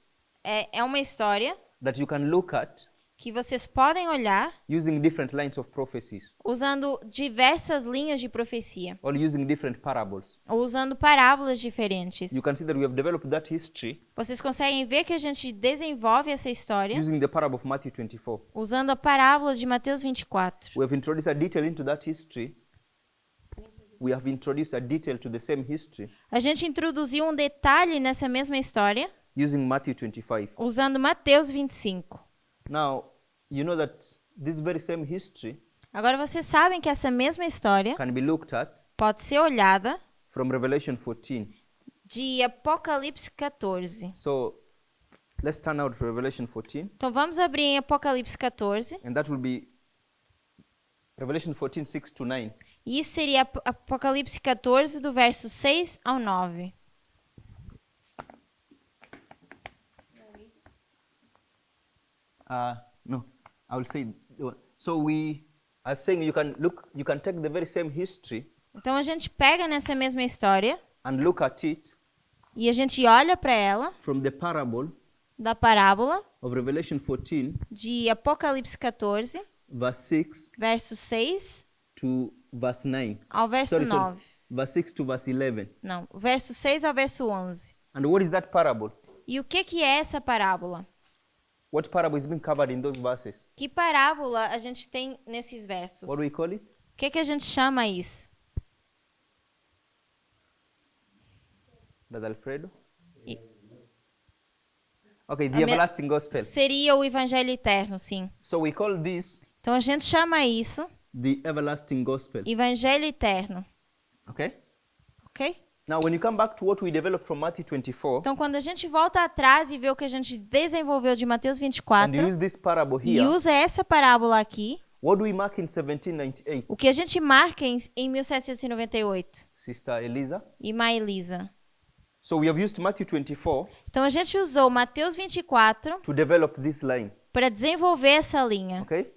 [SPEAKER 2] é uma história
[SPEAKER 1] that you can look at
[SPEAKER 2] que vocês podem olhar
[SPEAKER 1] using different lines of prophecies
[SPEAKER 2] usando diversas linhas de profecia,
[SPEAKER 1] or using different parables.
[SPEAKER 2] ou usando parábolas diferentes.
[SPEAKER 1] You can see that we have developed that history
[SPEAKER 2] Vocês conseguem ver que a gente desenvolve essa história
[SPEAKER 1] using the parable of Matthew 24.
[SPEAKER 2] usando a parábola de Mateus 24.
[SPEAKER 1] We have introduced a detail into that history. We have introduced a detail to the same history
[SPEAKER 2] A gente introduziu um detalhe nessa mesma história
[SPEAKER 1] using Matthew 25.
[SPEAKER 2] usando Mateus 25.
[SPEAKER 1] Now, you know that this very same history
[SPEAKER 2] Agora vocês sabem que essa mesma história
[SPEAKER 1] can be looked at
[SPEAKER 2] pode ser olhada
[SPEAKER 1] from Revelation 14.
[SPEAKER 2] de Apocalipse 14.
[SPEAKER 1] So, let's turn now to Revelation 14,
[SPEAKER 2] Então vamos abrir em Apocalipse 14.
[SPEAKER 1] and that will be Revelation 14, 6 to 9.
[SPEAKER 2] E isso seria Apocalipse 14, do verso 6 ao 9.
[SPEAKER 1] No, I will say. So we are saying you can take the very same history
[SPEAKER 2] Então a gente pega nessa mesma história
[SPEAKER 1] and look at it
[SPEAKER 2] e a gente olha para ela
[SPEAKER 1] from the parable
[SPEAKER 2] da parábola
[SPEAKER 1] of Revelation 14,
[SPEAKER 2] de Apocalipse 14,
[SPEAKER 1] verse 6
[SPEAKER 2] verso 6
[SPEAKER 1] to verse 9.
[SPEAKER 2] ao verso
[SPEAKER 1] Sorry,
[SPEAKER 2] 9.
[SPEAKER 1] verse 6 to verse 11.
[SPEAKER 2] Não, verso 6 ao verso 11.
[SPEAKER 1] And what is that parable?
[SPEAKER 2] E o que é essa parábola?
[SPEAKER 1] What parable is being covered in those verses?
[SPEAKER 2] Que parábola a gente tem nesses versos?
[SPEAKER 1] What do we call it?
[SPEAKER 2] O que a gente chama isso?
[SPEAKER 1] Brother Alfredo?
[SPEAKER 2] E-
[SPEAKER 1] Okay,
[SPEAKER 2] A
[SPEAKER 1] the
[SPEAKER 2] me-
[SPEAKER 1] everlasting gospel.
[SPEAKER 2] Seria o Evangelho Eterno, sim.
[SPEAKER 1] So we call this
[SPEAKER 2] Então a gente chama isso
[SPEAKER 1] the everlasting gospel.
[SPEAKER 2] Evangelho Eterno,
[SPEAKER 1] Okay?
[SPEAKER 2] ok?
[SPEAKER 1] Now, when you come back to what we developed from Matthew 24,
[SPEAKER 2] Então quando a gente volta atrás e vê o que a gente desenvolveu de Mateus
[SPEAKER 1] and
[SPEAKER 2] 24
[SPEAKER 1] use this parable
[SPEAKER 2] e
[SPEAKER 1] here,
[SPEAKER 2] usa essa parábola aqui,
[SPEAKER 1] what do we mark in 1798?
[SPEAKER 2] o que a gente marca em 1798?
[SPEAKER 1] Sister Eliza?
[SPEAKER 2] E Maelisa.
[SPEAKER 1] So we have used Matthew 24
[SPEAKER 2] Então a gente usou Mateus 24
[SPEAKER 1] to develop this line.
[SPEAKER 2] para desenvolver essa linha.
[SPEAKER 1] Okay?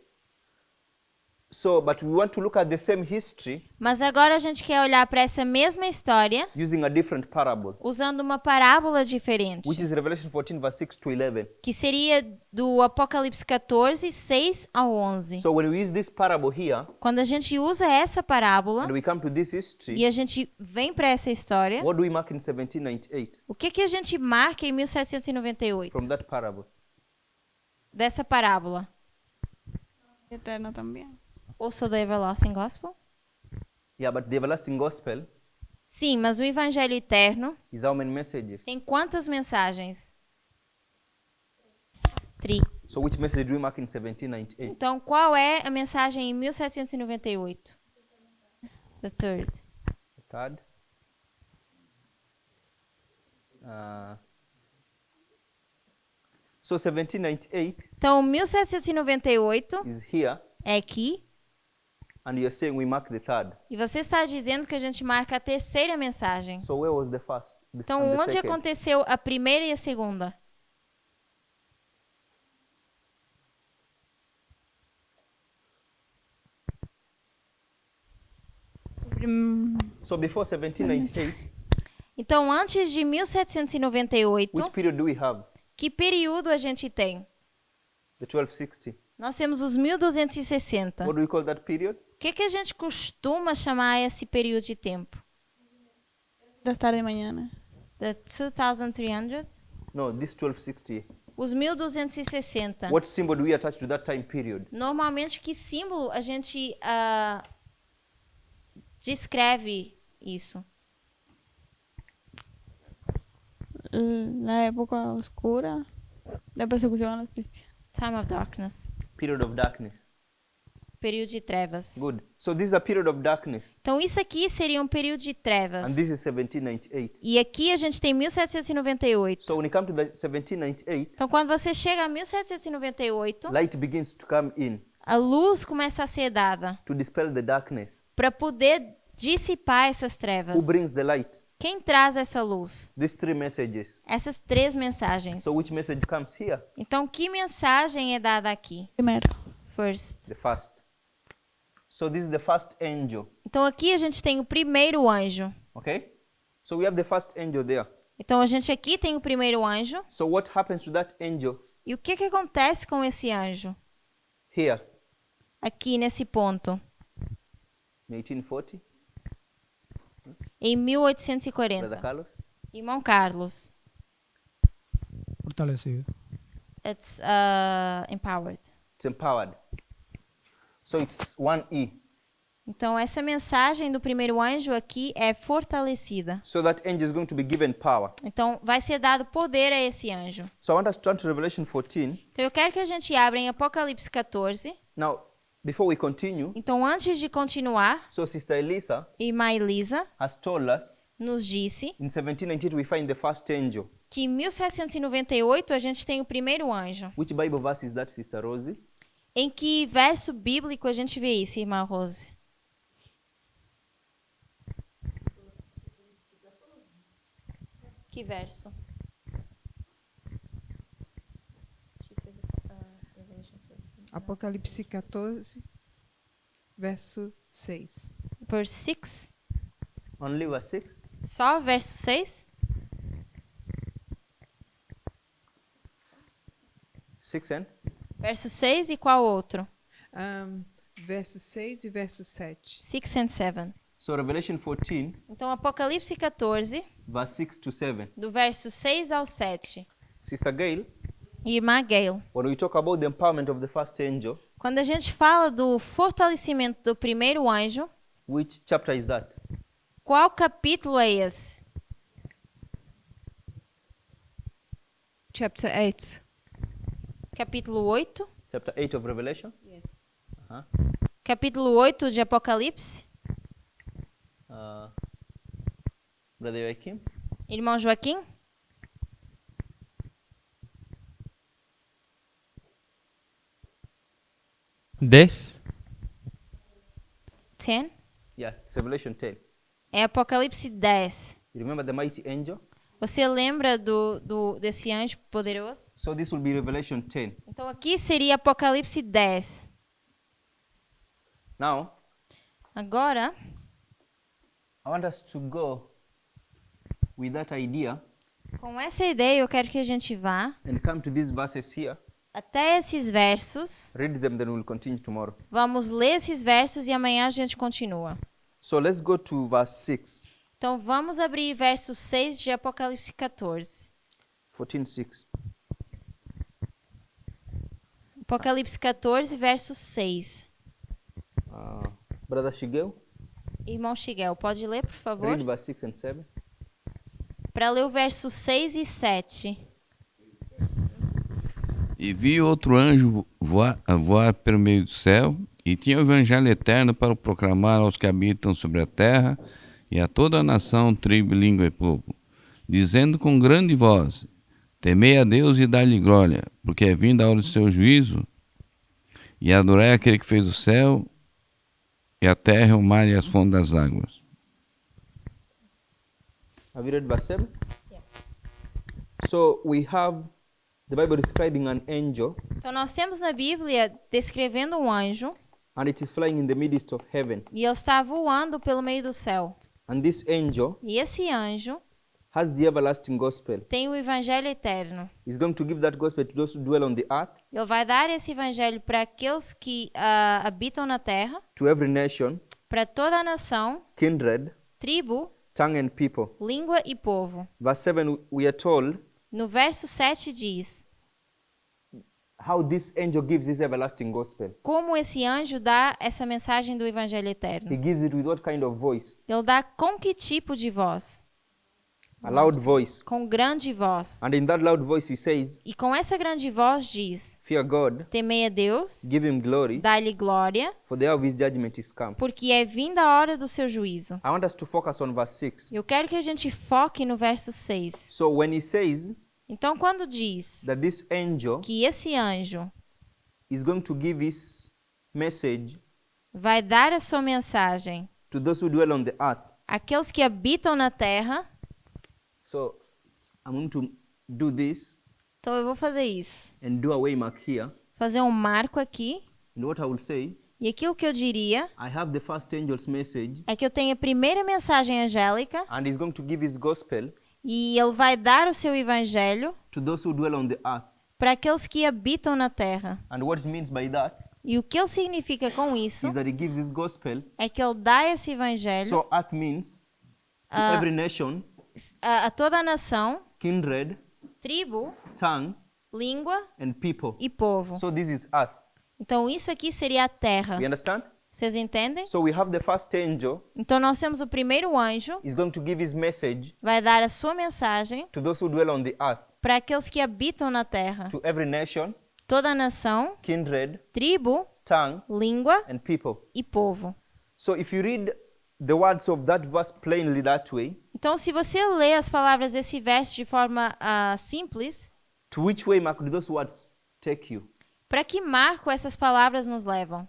[SPEAKER 1] So, but we want to look at the same history
[SPEAKER 2] Mas agora a gente quer olhar para essa mesma história
[SPEAKER 1] using a different parable,
[SPEAKER 2] usando uma parábola diferente,
[SPEAKER 1] which is Revelation 14, verse 6 to 11.
[SPEAKER 2] que seria do Apocalipse 14, 6 ao 11.
[SPEAKER 1] So when we use this parable here,
[SPEAKER 2] Quando a gente usa essa parábola
[SPEAKER 1] and we come to this history,
[SPEAKER 2] e a gente vem para essa história,
[SPEAKER 1] what do we mark in 1798
[SPEAKER 2] o que a gente marca em 1798
[SPEAKER 1] from that parable?
[SPEAKER 2] dessa parábola?
[SPEAKER 7] Eterno también.
[SPEAKER 2] Also the Everlasting Gospel?
[SPEAKER 1] Yeah, but the everlasting gospel
[SPEAKER 2] Sim, mas o Evangelho Eterno
[SPEAKER 1] is how many messages?
[SPEAKER 2] tem quantas mensagens? 3.
[SPEAKER 1] So which message do we mark in 1798?
[SPEAKER 2] Então, qual é a mensagem em 1798? The third.
[SPEAKER 1] The third. So 1798
[SPEAKER 2] Então, 1798
[SPEAKER 1] is here,
[SPEAKER 2] é aqui,
[SPEAKER 1] and you're saying we mark the third.
[SPEAKER 2] e você está dizendo que a gente marca a terceira mensagem.
[SPEAKER 1] So where was the first?
[SPEAKER 2] Então,
[SPEAKER 1] and the
[SPEAKER 2] onde
[SPEAKER 1] second?
[SPEAKER 2] aconteceu a primeira e a segunda?
[SPEAKER 1] So before 1798,
[SPEAKER 2] Então, antes de 1798,
[SPEAKER 1] which period do we have?
[SPEAKER 2] que período a gente tem?
[SPEAKER 1] The 1260.
[SPEAKER 2] Nós temos os 1260.
[SPEAKER 1] What do we call that period?
[SPEAKER 2] O que a gente costuma chamar esse período de tempo?
[SPEAKER 7] Das tarde de mañana.
[SPEAKER 2] The 2300?
[SPEAKER 1] No, this 1260.
[SPEAKER 2] Os 1260.
[SPEAKER 1] What symbol do we attach to that time period?
[SPEAKER 2] Normalmente, que símbolo a gente descreve isso?
[SPEAKER 7] La época oscura. La persecución a los cristianos.
[SPEAKER 2] Time of darkness.
[SPEAKER 1] Period of darkness.
[SPEAKER 2] Período de trevas.
[SPEAKER 1] Good. So this is the period of darkness,
[SPEAKER 2] Então, isso aqui seria um período de trevas.
[SPEAKER 1] and this is 1798.
[SPEAKER 2] E aqui a gente tem 1798.
[SPEAKER 1] So when you come to the 1798,
[SPEAKER 2] Então, quando você chega a 1798,
[SPEAKER 1] light begins to come in
[SPEAKER 2] a luz começa a ser dada
[SPEAKER 1] to dispel the darkness.
[SPEAKER 2] para poder dissipar essas
[SPEAKER 1] Who
[SPEAKER 2] trevas.
[SPEAKER 1] brings the light?
[SPEAKER 2] Quem traz essa luz?
[SPEAKER 1] These three messages.
[SPEAKER 2] Essas 3 mensagens.
[SPEAKER 1] So which message comes here?
[SPEAKER 2] Então, que mensagem é dada aqui?
[SPEAKER 7] Primero.
[SPEAKER 2] First.
[SPEAKER 1] The first. So this is the first angel.
[SPEAKER 2] Então, aqui a gente tem o primeiro anjo.
[SPEAKER 1] Okay? So we have the first angel there.
[SPEAKER 2] Então a gente aqui tem o primeiro anjo.
[SPEAKER 1] So what happens to that angel
[SPEAKER 2] E o que que acontece com esse anjo?
[SPEAKER 1] here
[SPEAKER 2] Aqui nesse ponto.
[SPEAKER 1] in 1840?
[SPEAKER 2] Em
[SPEAKER 1] Brother
[SPEAKER 2] 1840.
[SPEAKER 1] Carlos?
[SPEAKER 2] Irmão Carlos.
[SPEAKER 9] Fortalecido.
[SPEAKER 2] It's empowered.
[SPEAKER 1] It's empowered. So it's 1E.
[SPEAKER 2] Então essa mensagem do primeiro anjo aqui é fortalecida.
[SPEAKER 1] So that angel is going to be given power.
[SPEAKER 2] Então vai ser dado poder a esse anjo.
[SPEAKER 1] So I want us to turn to Revelation 14.
[SPEAKER 2] Então eu quero que a gente abra em Apocalipse 14.
[SPEAKER 1] Now, before we continue,
[SPEAKER 2] Então antes de continuar,
[SPEAKER 1] so Sister Elisa
[SPEAKER 2] irmã Elisa
[SPEAKER 1] has told us
[SPEAKER 2] nos disse
[SPEAKER 1] in 1798 we find the first angel.
[SPEAKER 2] que em 1798 a gente tem o primeiro anjo.
[SPEAKER 1] Which Bible verse is that, Sister Rosie?
[SPEAKER 2] Em que verso bíblico a gente vê isso, irmã Rose? Que verso?
[SPEAKER 10] Apocalipse 14, verso 6.
[SPEAKER 2] Verse 6?
[SPEAKER 1] Only verse 6?
[SPEAKER 2] Só verso 6?
[SPEAKER 1] 6 and?
[SPEAKER 2] Verso 6 e qual outro?
[SPEAKER 10] Verso 6 e verso 7.
[SPEAKER 2] 6 and 7.
[SPEAKER 1] So Revelation 14,
[SPEAKER 2] Então Apocalipse 14,
[SPEAKER 1] verse 6 to 7.
[SPEAKER 2] do verso 6 ao 7.
[SPEAKER 1] Sister Gail,
[SPEAKER 2] Irmã Gail,
[SPEAKER 1] when we talk about the empowerment of the first angel,
[SPEAKER 2] quando a gente fala do fortalecimento do primeiro anjo,
[SPEAKER 1] which chapter is that?
[SPEAKER 2] qual capítulo é esse?
[SPEAKER 6] Chapter 8.
[SPEAKER 2] Capítulo 8?
[SPEAKER 1] Chapter 8 of Revelation?
[SPEAKER 10] Yes.
[SPEAKER 2] Capítulo 8 de Apocalipse?
[SPEAKER 1] Brother Joachim?
[SPEAKER 2] Irmão Joaquim?
[SPEAKER 5] This
[SPEAKER 2] 10?
[SPEAKER 1] Yeah, it's Revelation 10.
[SPEAKER 2] É Apocalipse 10.
[SPEAKER 1] You remember the mighty angel?
[SPEAKER 2] Você lembra desse anjo poderoso?
[SPEAKER 1] So this will be Revelation 10.
[SPEAKER 2] Então aqui seria Apocalipse 10.
[SPEAKER 1] Now,
[SPEAKER 2] Agora,
[SPEAKER 1] I want us to go with that idea
[SPEAKER 2] com essa ideia, eu quero que a gente vá
[SPEAKER 1] and come to these verses here.
[SPEAKER 2] até esses versos.
[SPEAKER 1] Read them, then we'll continue tomorrow.
[SPEAKER 2] Vamos ler esses versos e amanhã a gente continua.
[SPEAKER 1] So let's go to verse 6.
[SPEAKER 2] Então vamos abrir verso 6 de Apocalipse 14.
[SPEAKER 1] 14:6.
[SPEAKER 2] Apocalipse 14, verso 6.
[SPEAKER 1] Brother Shigel,
[SPEAKER 2] Irmão Shigel, pode ler, por favor?
[SPEAKER 1] read verse 6 and 7.
[SPEAKER 2] Para ler o verso 6 e 7.
[SPEAKER 11] E vi outro anjo voar pelo meio do céu, e tinha o evangelho eterno para proclamar aos que habitam sobre a terra, e a toda a nação, tribo, língua e povo, dizendo com grande voz: temei a Deus e dai-lhe glória, porque é vinda a hora do seu juízo, e adorai aquele que fez o céu, e a terra, o mar e as fontes das águas.
[SPEAKER 1] Have you read verse 7? Yeah. So we have the Bible describing an angel,
[SPEAKER 2] Então nós temos na Bíblia descrevendo um anjo
[SPEAKER 1] and it is flying in the midst of heaven.
[SPEAKER 2] e ele está voando pelo meio do céu.
[SPEAKER 1] And this angel
[SPEAKER 2] E esse anjo
[SPEAKER 1] has the everlasting gospel.
[SPEAKER 2] tem o evangelho eterno.
[SPEAKER 1] He's going to give that gospel to those who dwell on the earth,
[SPEAKER 2] Ele vai dar esse evangelho para aqueles que habitam na terra,
[SPEAKER 1] to every nation,
[SPEAKER 2] para toda a nação,
[SPEAKER 1] kindred,
[SPEAKER 2] tribo,
[SPEAKER 1] tongue, and people.
[SPEAKER 2] língua e povo.
[SPEAKER 1] Verse 7, we are told
[SPEAKER 2] No verso 7 diz:
[SPEAKER 1] how this angel gives his everlasting gospel.
[SPEAKER 2] como esse anjo dá essa mensagem do evangelho
[SPEAKER 1] He
[SPEAKER 2] eterno.
[SPEAKER 1] gives it with what kind of voice?
[SPEAKER 2] Ele dá com que tipo de voz?
[SPEAKER 1] A loud voice.
[SPEAKER 2] Com grande voz.
[SPEAKER 1] And in that loud voice he says,
[SPEAKER 2] E com essa grande voz diz:
[SPEAKER 1] fear God,
[SPEAKER 2] temei a Deus,
[SPEAKER 1] give him glory,
[SPEAKER 2] dá-lhe glória,
[SPEAKER 1] for the hour of his judgment is come.
[SPEAKER 2] porque é vinda a hora do seu juízo.
[SPEAKER 1] I want us to focus on verse 6.
[SPEAKER 2] Eu quero que a gente foque no verso 6.
[SPEAKER 1] So when he says
[SPEAKER 2] Então, quando diz
[SPEAKER 1] that this angel
[SPEAKER 2] que esse anjo
[SPEAKER 1] is going to give his message
[SPEAKER 2] vai dar a sua mensagem
[SPEAKER 1] to those who dwell on the earth,
[SPEAKER 2] àqueles que habitam na terra,
[SPEAKER 1] so I'm going to do this
[SPEAKER 2] então eu vou fazer isso.
[SPEAKER 1] and do a waymark here.
[SPEAKER 2] Fazer um marco aqui.
[SPEAKER 1] And what I will say,
[SPEAKER 2] E aquilo que eu diria
[SPEAKER 1] I have the first angel's message,
[SPEAKER 2] é que eu tenho a primeira mensagem angélica
[SPEAKER 1] and he's going to give his gospel
[SPEAKER 2] E ele vai dar o seu evangelho
[SPEAKER 1] to those who dwell on the earth.
[SPEAKER 2] para aqueles que habitam na terra.
[SPEAKER 1] And what it means by that
[SPEAKER 2] E o que ele significa com isso
[SPEAKER 1] is that he gives his gospel.
[SPEAKER 2] é que ele dá esse evangelho
[SPEAKER 1] So earth means to every nation,
[SPEAKER 2] a toda a nação,
[SPEAKER 1] kindred,
[SPEAKER 2] tribo,
[SPEAKER 1] tongue,
[SPEAKER 2] língua
[SPEAKER 1] and people.
[SPEAKER 2] e povo.
[SPEAKER 1] So this is earth.
[SPEAKER 2] Então isso aqui seria a terra.
[SPEAKER 1] You understand?
[SPEAKER 2] Vocês entendem?
[SPEAKER 1] So we have the first angel
[SPEAKER 2] Então nós temos o primeiro anjo,
[SPEAKER 1] is going to give his message
[SPEAKER 2] vai dar a sua mensagem
[SPEAKER 1] to those who dwell on the earth,
[SPEAKER 2] para aqueles que habitam na terra.
[SPEAKER 1] to every nation,
[SPEAKER 2] Toda a nação,
[SPEAKER 1] kindred,
[SPEAKER 2] tribo,
[SPEAKER 1] tongue,
[SPEAKER 2] língua
[SPEAKER 1] and people.
[SPEAKER 2] e povo.
[SPEAKER 1] So if you read the words of that verse plainly that way,
[SPEAKER 2] Então se você lê as palavras desse verso de forma simples,
[SPEAKER 1] to which way could those words take you?
[SPEAKER 2] para que marco essas palavras nos levam?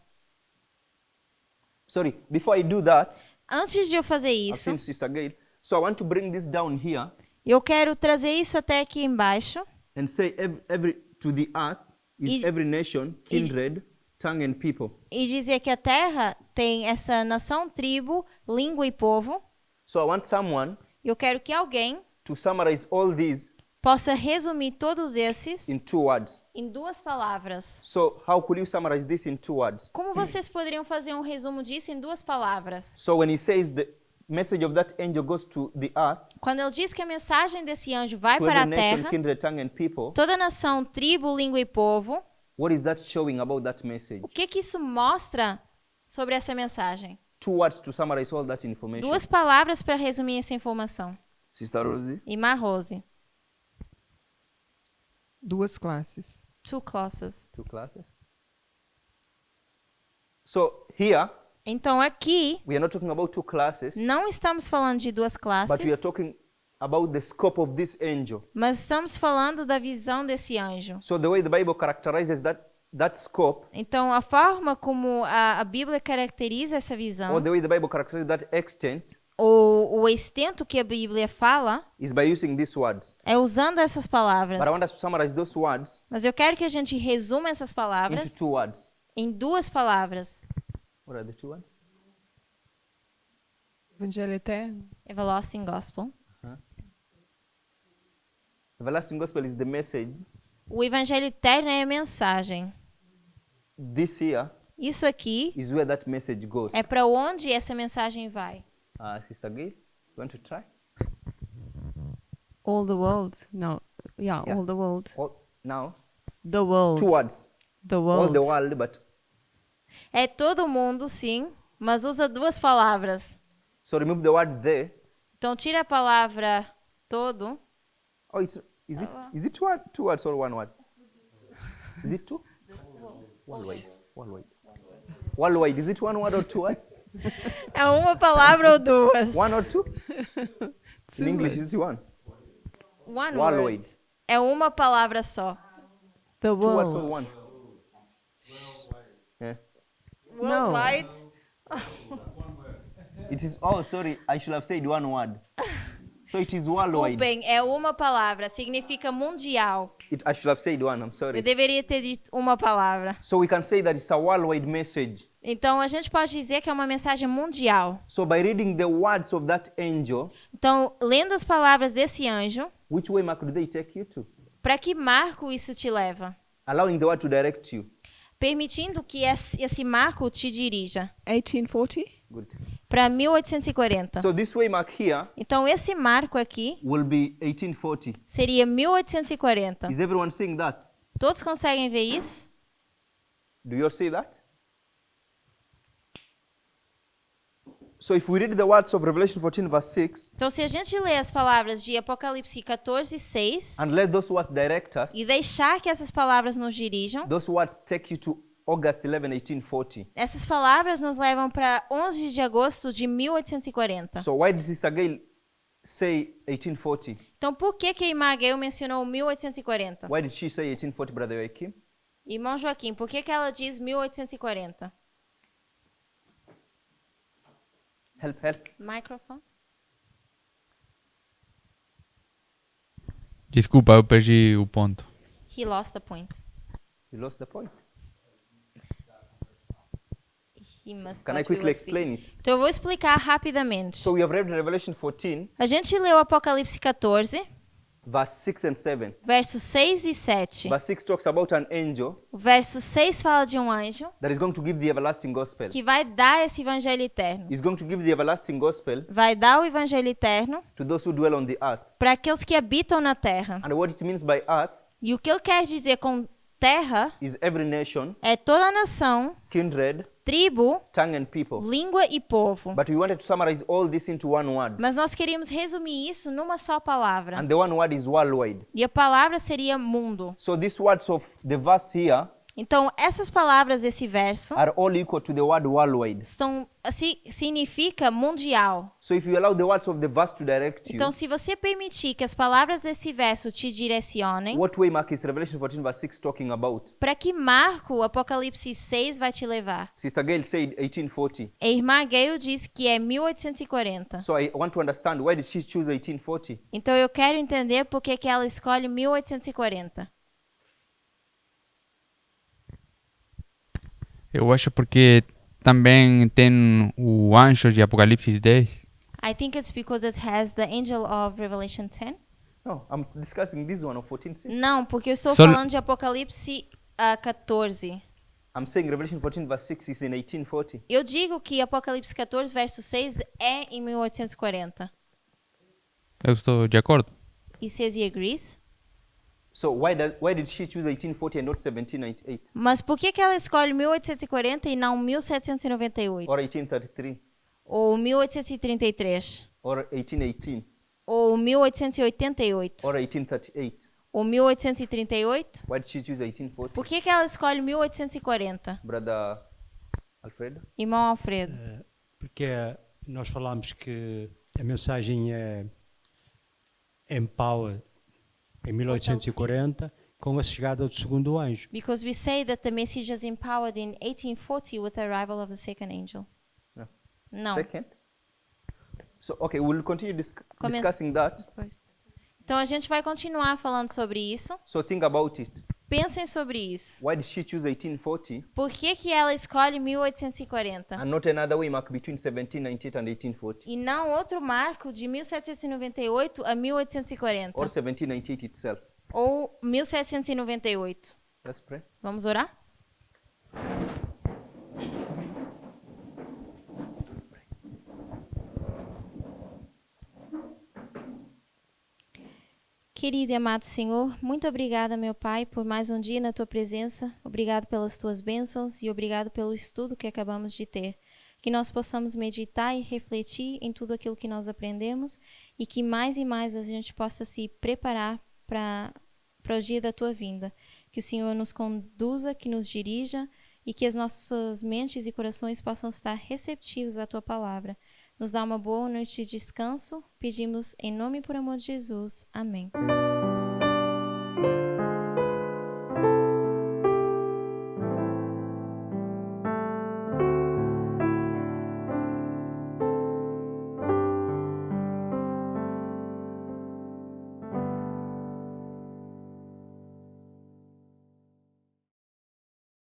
[SPEAKER 1] Sorry, before I do that,
[SPEAKER 2] Antes de eu fazer
[SPEAKER 1] I've
[SPEAKER 2] isso,
[SPEAKER 1] seen Sister Gail. So I want to bring this down here
[SPEAKER 2] eu quero trazer isso até aqui embaixo
[SPEAKER 1] and say every to the earth is
[SPEAKER 2] E-
[SPEAKER 1] every nation, kindred, tongue, and people.
[SPEAKER 2] e dizer que a terra tem essa nação, tribo, língua e povo.
[SPEAKER 1] So I want someone
[SPEAKER 2] Eu quero que alguém
[SPEAKER 1] to summarize all these
[SPEAKER 2] possa resumir todos esses
[SPEAKER 1] in 2 words.
[SPEAKER 2] em 2 palavras.
[SPEAKER 1] So how could you summarize this in 2 words?
[SPEAKER 2] Como vocês poderiam fazer um resumo disso em 2 palavras?
[SPEAKER 1] So when he says the message of that angel goes to the earth,
[SPEAKER 2] Quando ele diz que a mensagem desse anjo vai
[SPEAKER 1] to
[SPEAKER 2] para a
[SPEAKER 1] every nation,
[SPEAKER 2] terra,
[SPEAKER 1] kindred, tongue, and people,
[SPEAKER 2] toda nação, tribo, língua e povo,
[SPEAKER 1] what is that showing about that message?
[SPEAKER 2] o que isso mostra sobre essa mensagem?
[SPEAKER 1] 2 words to summarize all that information.
[SPEAKER 2] 2 palavras para resumir essa informação.
[SPEAKER 1] Sister Rosie?
[SPEAKER 2] Irmã Rose.
[SPEAKER 10] 2 classes.
[SPEAKER 2] 2 classes.
[SPEAKER 1] 2 classes. So here,
[SPEAKER 2] Então aqui,
[SPEAKER 1] we are not talking about 2 classes,
[SPEAKER 2] não estamos falando de 2
[SPEAKER 1] but we are
[SPEAKER 2] classes,
[SPEAKER 1] talking about the scope of this angel.
[SPEAKER 2] mas estamos falando da visão desse anjo.
[SPEAKER 1] So the way the Bible characterizes that scope,
[SPEAKER 2] Então, a forma como a Bíblia caracteriza essa visão,
[SPEAKER 1] or the way the Bible characterizes that extent,
[SPEAKER 2] ou o extento que a Bíblia fala,
[SPEAKER 1] is by using these words.
[SPEAKER 2] é usando essas palavras.
[SPEAKER 1] But I want us to summarize those words
[SPEAKER 2] Mas eu quero que a gente resuma essas
[SPEAKER 1] into
[SPEAKER 2] palavras
[SPEAKER 1] 2 words.
[SPEAKER 2] em 2 palavras.
[SPEAKER 1] What are the 2 words?
[SPEAKER 10] Evangelho eterno.
[SPEAKER 2] Everlasting Gospel.
[SPEAKER 1] Everlasting gospel is the message.
[SPEAKER 2] O Evangelho Eterno é a mensagem.
[SPEAKER 1] This here
[SPEAKER 2] Isso aqui
[SPEAKER 1] is where that message goes.
[SPEAKER 2] é para onde essa mensagem vai.
[SPEAKER 1] Sister Gail, you want to try?
[SPEAKER 6] All the world. No. Yeah,
[SPEAKER 1] Yeah.
[SPEAKER 6] all the world.
[SPEAKER 1] Now,
[SPEAKER 6] The world.
[SPEAKER 1] 2 words.
[SPEAKER 6] The
[SPEAKER 1] All
[SPEAKER 6] world.
[SPEAKER 1] the world, but
[SPEAKER 2] É todo mundo, sim, mas usa 2 palavras.
[SPEAKER 1] so remove the word there.
[SPEAKER 2] Então, tira a palavra todo.
[SPEAKER 1] Oh, is it 2 words or 1 word? Is it 2? Worldwide. Worldwide. Is it 1 word or 2 words?
[SPEAKER 2] É uma palavra ou 2?
[SPEAKER 1] 1 or 2? In English, is it 1?
[SPEAKER 2] One
[SPEAKER 1] Worldwide.
[SPEAKER 2] word. É uma palavra só.
[SPEAKER 6] The
[SPEAKER 1] 2 words or
[SPEAKER 6] world.
[SPEAKER 1] 1? Yeah.
[SPEAKER 2] Worldwide.
[SPEAKER 1] It is. Oh, sorry. I should have said 1 word. So it is worldwide.
[SPEAKER 2] Desculpem, é uma palavra. Significa mundial.
[SPEAKER 1] I should have said 1. I'm
[SPEAKER 2] Eu
[SPEAKER 1] sorry.
[SPEAKER 2] deveria ter dito uma palavra.
[SPEAKER 1] So we can say that it's a worldwide message.
[SPEAKER 2] Então, a gente pode dizer que é uma mensagem mundial.
[SPEAKER 1] So by reading the words of that angel,
[SPEAKER 2] Então, lendo as palavras desse anjo,
[SPEAKER 1] which way could they take you to?
[SPEAKER 2] para que marco isso te leva?
[SPEAKER 1] Allowing the word to direct you.
[SPEAKER 2] Permitindo que esse marco te dirija
[SPEAKER 10] 1840.
[SPEAKER 1] Good.
[SPEAKER 2] para 1840.
[SPEAKER 1] So this way mark here
[SPEAKER 2] Então, esse marco aqui
[SPEAKER 1] will be 1840.
[SPEAKER 2] seria 1840.
[SPEAKER 1] Is everyone seeing that?
[SPEAKER 2] Todos conseguem ver isso?
[SPEAKER 1] Do you all see that? So if we read the words of Revelation 14 verse 6
[SPEAKER 2] Então, se a gente ler as palavras de Apocalipse 14, 6
[SPEAKER 1] and let those words direct us,
[SPEAKER 2] e deixar que essas palavras nos dirijam,
[SPEAKER 1] those words take you to August 11, 1840.
[SPEAKER 2] essas palavras nos levam para 11 de agosto de 1840.
[SPEAKER 1] So why did Sister Gail say 1840?
[SPEAKER 2] Então, por que a irmã Gail mencionou 1840?
[SPEAKER 1] Why did she say 1840, Brother Joachim?
[SPEAKER 2] Irmão Joaquim, por que ela diz 1840?
[SPEAKER 1] Help.
[SPEAKER 2] Microphone.
[SPEAKER 5] Desculpa, eu perdi o ponto.
[SPEAKER 2] He lost the point.
[SPEAKER 1] You lost the point.
[SPEAKER 2] He must
[SPEAKER 1] Can I
[SPEAKER 2] thought we
[SPEAKER 1] quickly
[SPEAKER 2] were
[SPEAKER 1] explain
[SPEAKER 2] speaking.
[SPEAKER 1] it?
[SPEAKER 2] Então eu vou explicar rapidamente.
[SPEAKER 1] So we have read Revelation 14,
[SPEAKER 2] A gente leu Apocalipse 14,
[SPEAKER 1] verse 6 and 7.
[SPEAKER 2] versos 6 e 7.
[SPEAKER 1] Verse 6 talks about an angel
[SPEAKER 2] O verso 6 fala de um anjo
[SPEAKER 1] that is going to give the everlasting gospel.
[SPEAKER 2] que vai dar esse evangelho eterno.
[SPEAKER 1] He's going to give the everlasting gospel
[SPEAKER 2] Vai dar o evangelho eterno
[SPEAKER 1] to those who dwell on the earth.
[SPEAKER 2] para aqueles que habitam na terra.
[SPEAKER 1] And what it means by earth
[SPEAKER 2] E o que ele quer dizer com terra
[SPEAKER 1] is every nation,
[SPEAKER 2] é toda nação,
[SPEAKER 1] kindred,
[SPEAKER 2] tribo,
[SPEAKER 1] tongue, and people.
[SPEAKER 2] língua e povo.
[SPEAKER 1] But we wanted to summarize all this into one word.
[SPEAKER 2] Mas nós queríamos resumir isso numa só palavra.
[SPEAKER 1] And the one word is worldwide.
[SPEAKER 2] E a palavra seria mundo.
[SPEAKER 1] So these words of the verse here
[SPEAKER 2] Então, essas palavras desse verso
[SPEAKER 1] are all equal to the word worldwide.
[SPEAKER 2] estão, assim, significa mundial.
[SPEAKER 1] So if you allow the words of the verse to direct you,
[SPEAKER 2] Então, se você permitir que as palavras desse verso te direcionem,
[SPEAKER 1] what way mark is Revelation 14 verse 6 talking about?
[SPEAKER 2] para que marco o Apocalipse 6 vai te levar?
[SPEAKER 1] Sister Gail said 1840.
[SPEAKER 2] A irmã Gayle disse que é 1840.
[SPEAKER 1] So I want to understand, why did she choose 1840?
[SPEAKER 2] Então, eu quero entender por que ela escolhe 1840.
[SPEAKER 5] Eu acho porque também tem o anjo de Apocalipse 10.
[SPEAKER 2] I think it's because it has the angel of Revelation 10.
[SPEAKER 1] No, I'm discussing this one of 14.
[SPEAKER 2] Não, porque eu estou
[SPEAKER 5] Só-
[SPEAKER 2] falando de Apocalipse 14.
[SPEAKER 1] I'm saying Revelation 14 verse 6 is in 1840.
[SPEAKER 2] Eu digo que Apocalipse 14, verso 6 é em 1840.
[SPEAKER 5] Eu estou de acordo.
[SPEAKER 2] He says he agrees.
[SPEAKER 1] So why did she choose 1840 and not 1798
[SPEAKER 2] Mas por que ela escolhe 1840 e não 1798?
[SPEAKER 1] or 1833
[SPEAKER 2] Ou 1833?
[SPEAKER 1] or 1818
[SPEAKER 2] Ou 1888?
[SPEAKER 1] or 1838?
[SPEAKER 2] Ou 1838?
[SPEAKER 1] Why did she choose 1840?
[SPEAKER 2] Por que ela escolhe 1840?
[SPEAKER 1] Brother Alfredo?
[SPEAKER 2] Irmão Alfredo.
[SPEAKER 12] Porque nós falamos que a mensagem é empower em 1840 com a chegada do segundo anjo.
[SPEAKER 2] Because we say that the message is empowered in 1840 with the arrival of the second angel.
[SPEAKER 1] No.
[SPEAKER 2] Não.
[SPEAKER 1] Second? So, okay, we'll continue
[SPEAKER 2] Começa-
[SPEAKER 1] discussing that.
[SPEAKER 2] Então a gente vai continuar falando sobre isso.
[SPEAKER 1] So think about it.
[SPEAKER 2] Pensem sobre isso.
[SPEAKER 1] Why did she choose 1840
[SPEAKER 2] Por que ela escolhe 1840?
[SPEAKER 1] and not another way mark between 1798 and 1840
[SPEAKER 2] E não outro marco de 1798 a 1840?
[SPEAKER 1] or 1798 itself?
[SPEAKER 2] Ou 1798?
[SPEAKER 1] Let's pray.
[SPEAKER 2] Vamos orar? Querido e amado Senhor, muito obrigada, meu Pai, por mais um dia na Tua presença. Obrigado pelas Tuas bênçãos e obrigado pelo estudo que acabamos de ter. Que nós possamos meditar e refletir em tudo aquilo que nós aprendemos e que mais e mais a gente possa se preparar para o dia da Tua vinda. Que o Senhor nos conduza, que nos dirija e que as nossas mentes e corações possam estar receptivos à Tua palavra. Nos dá uma boa noite de descanso. Pedimos em nome e por amor de Jesus. Amém.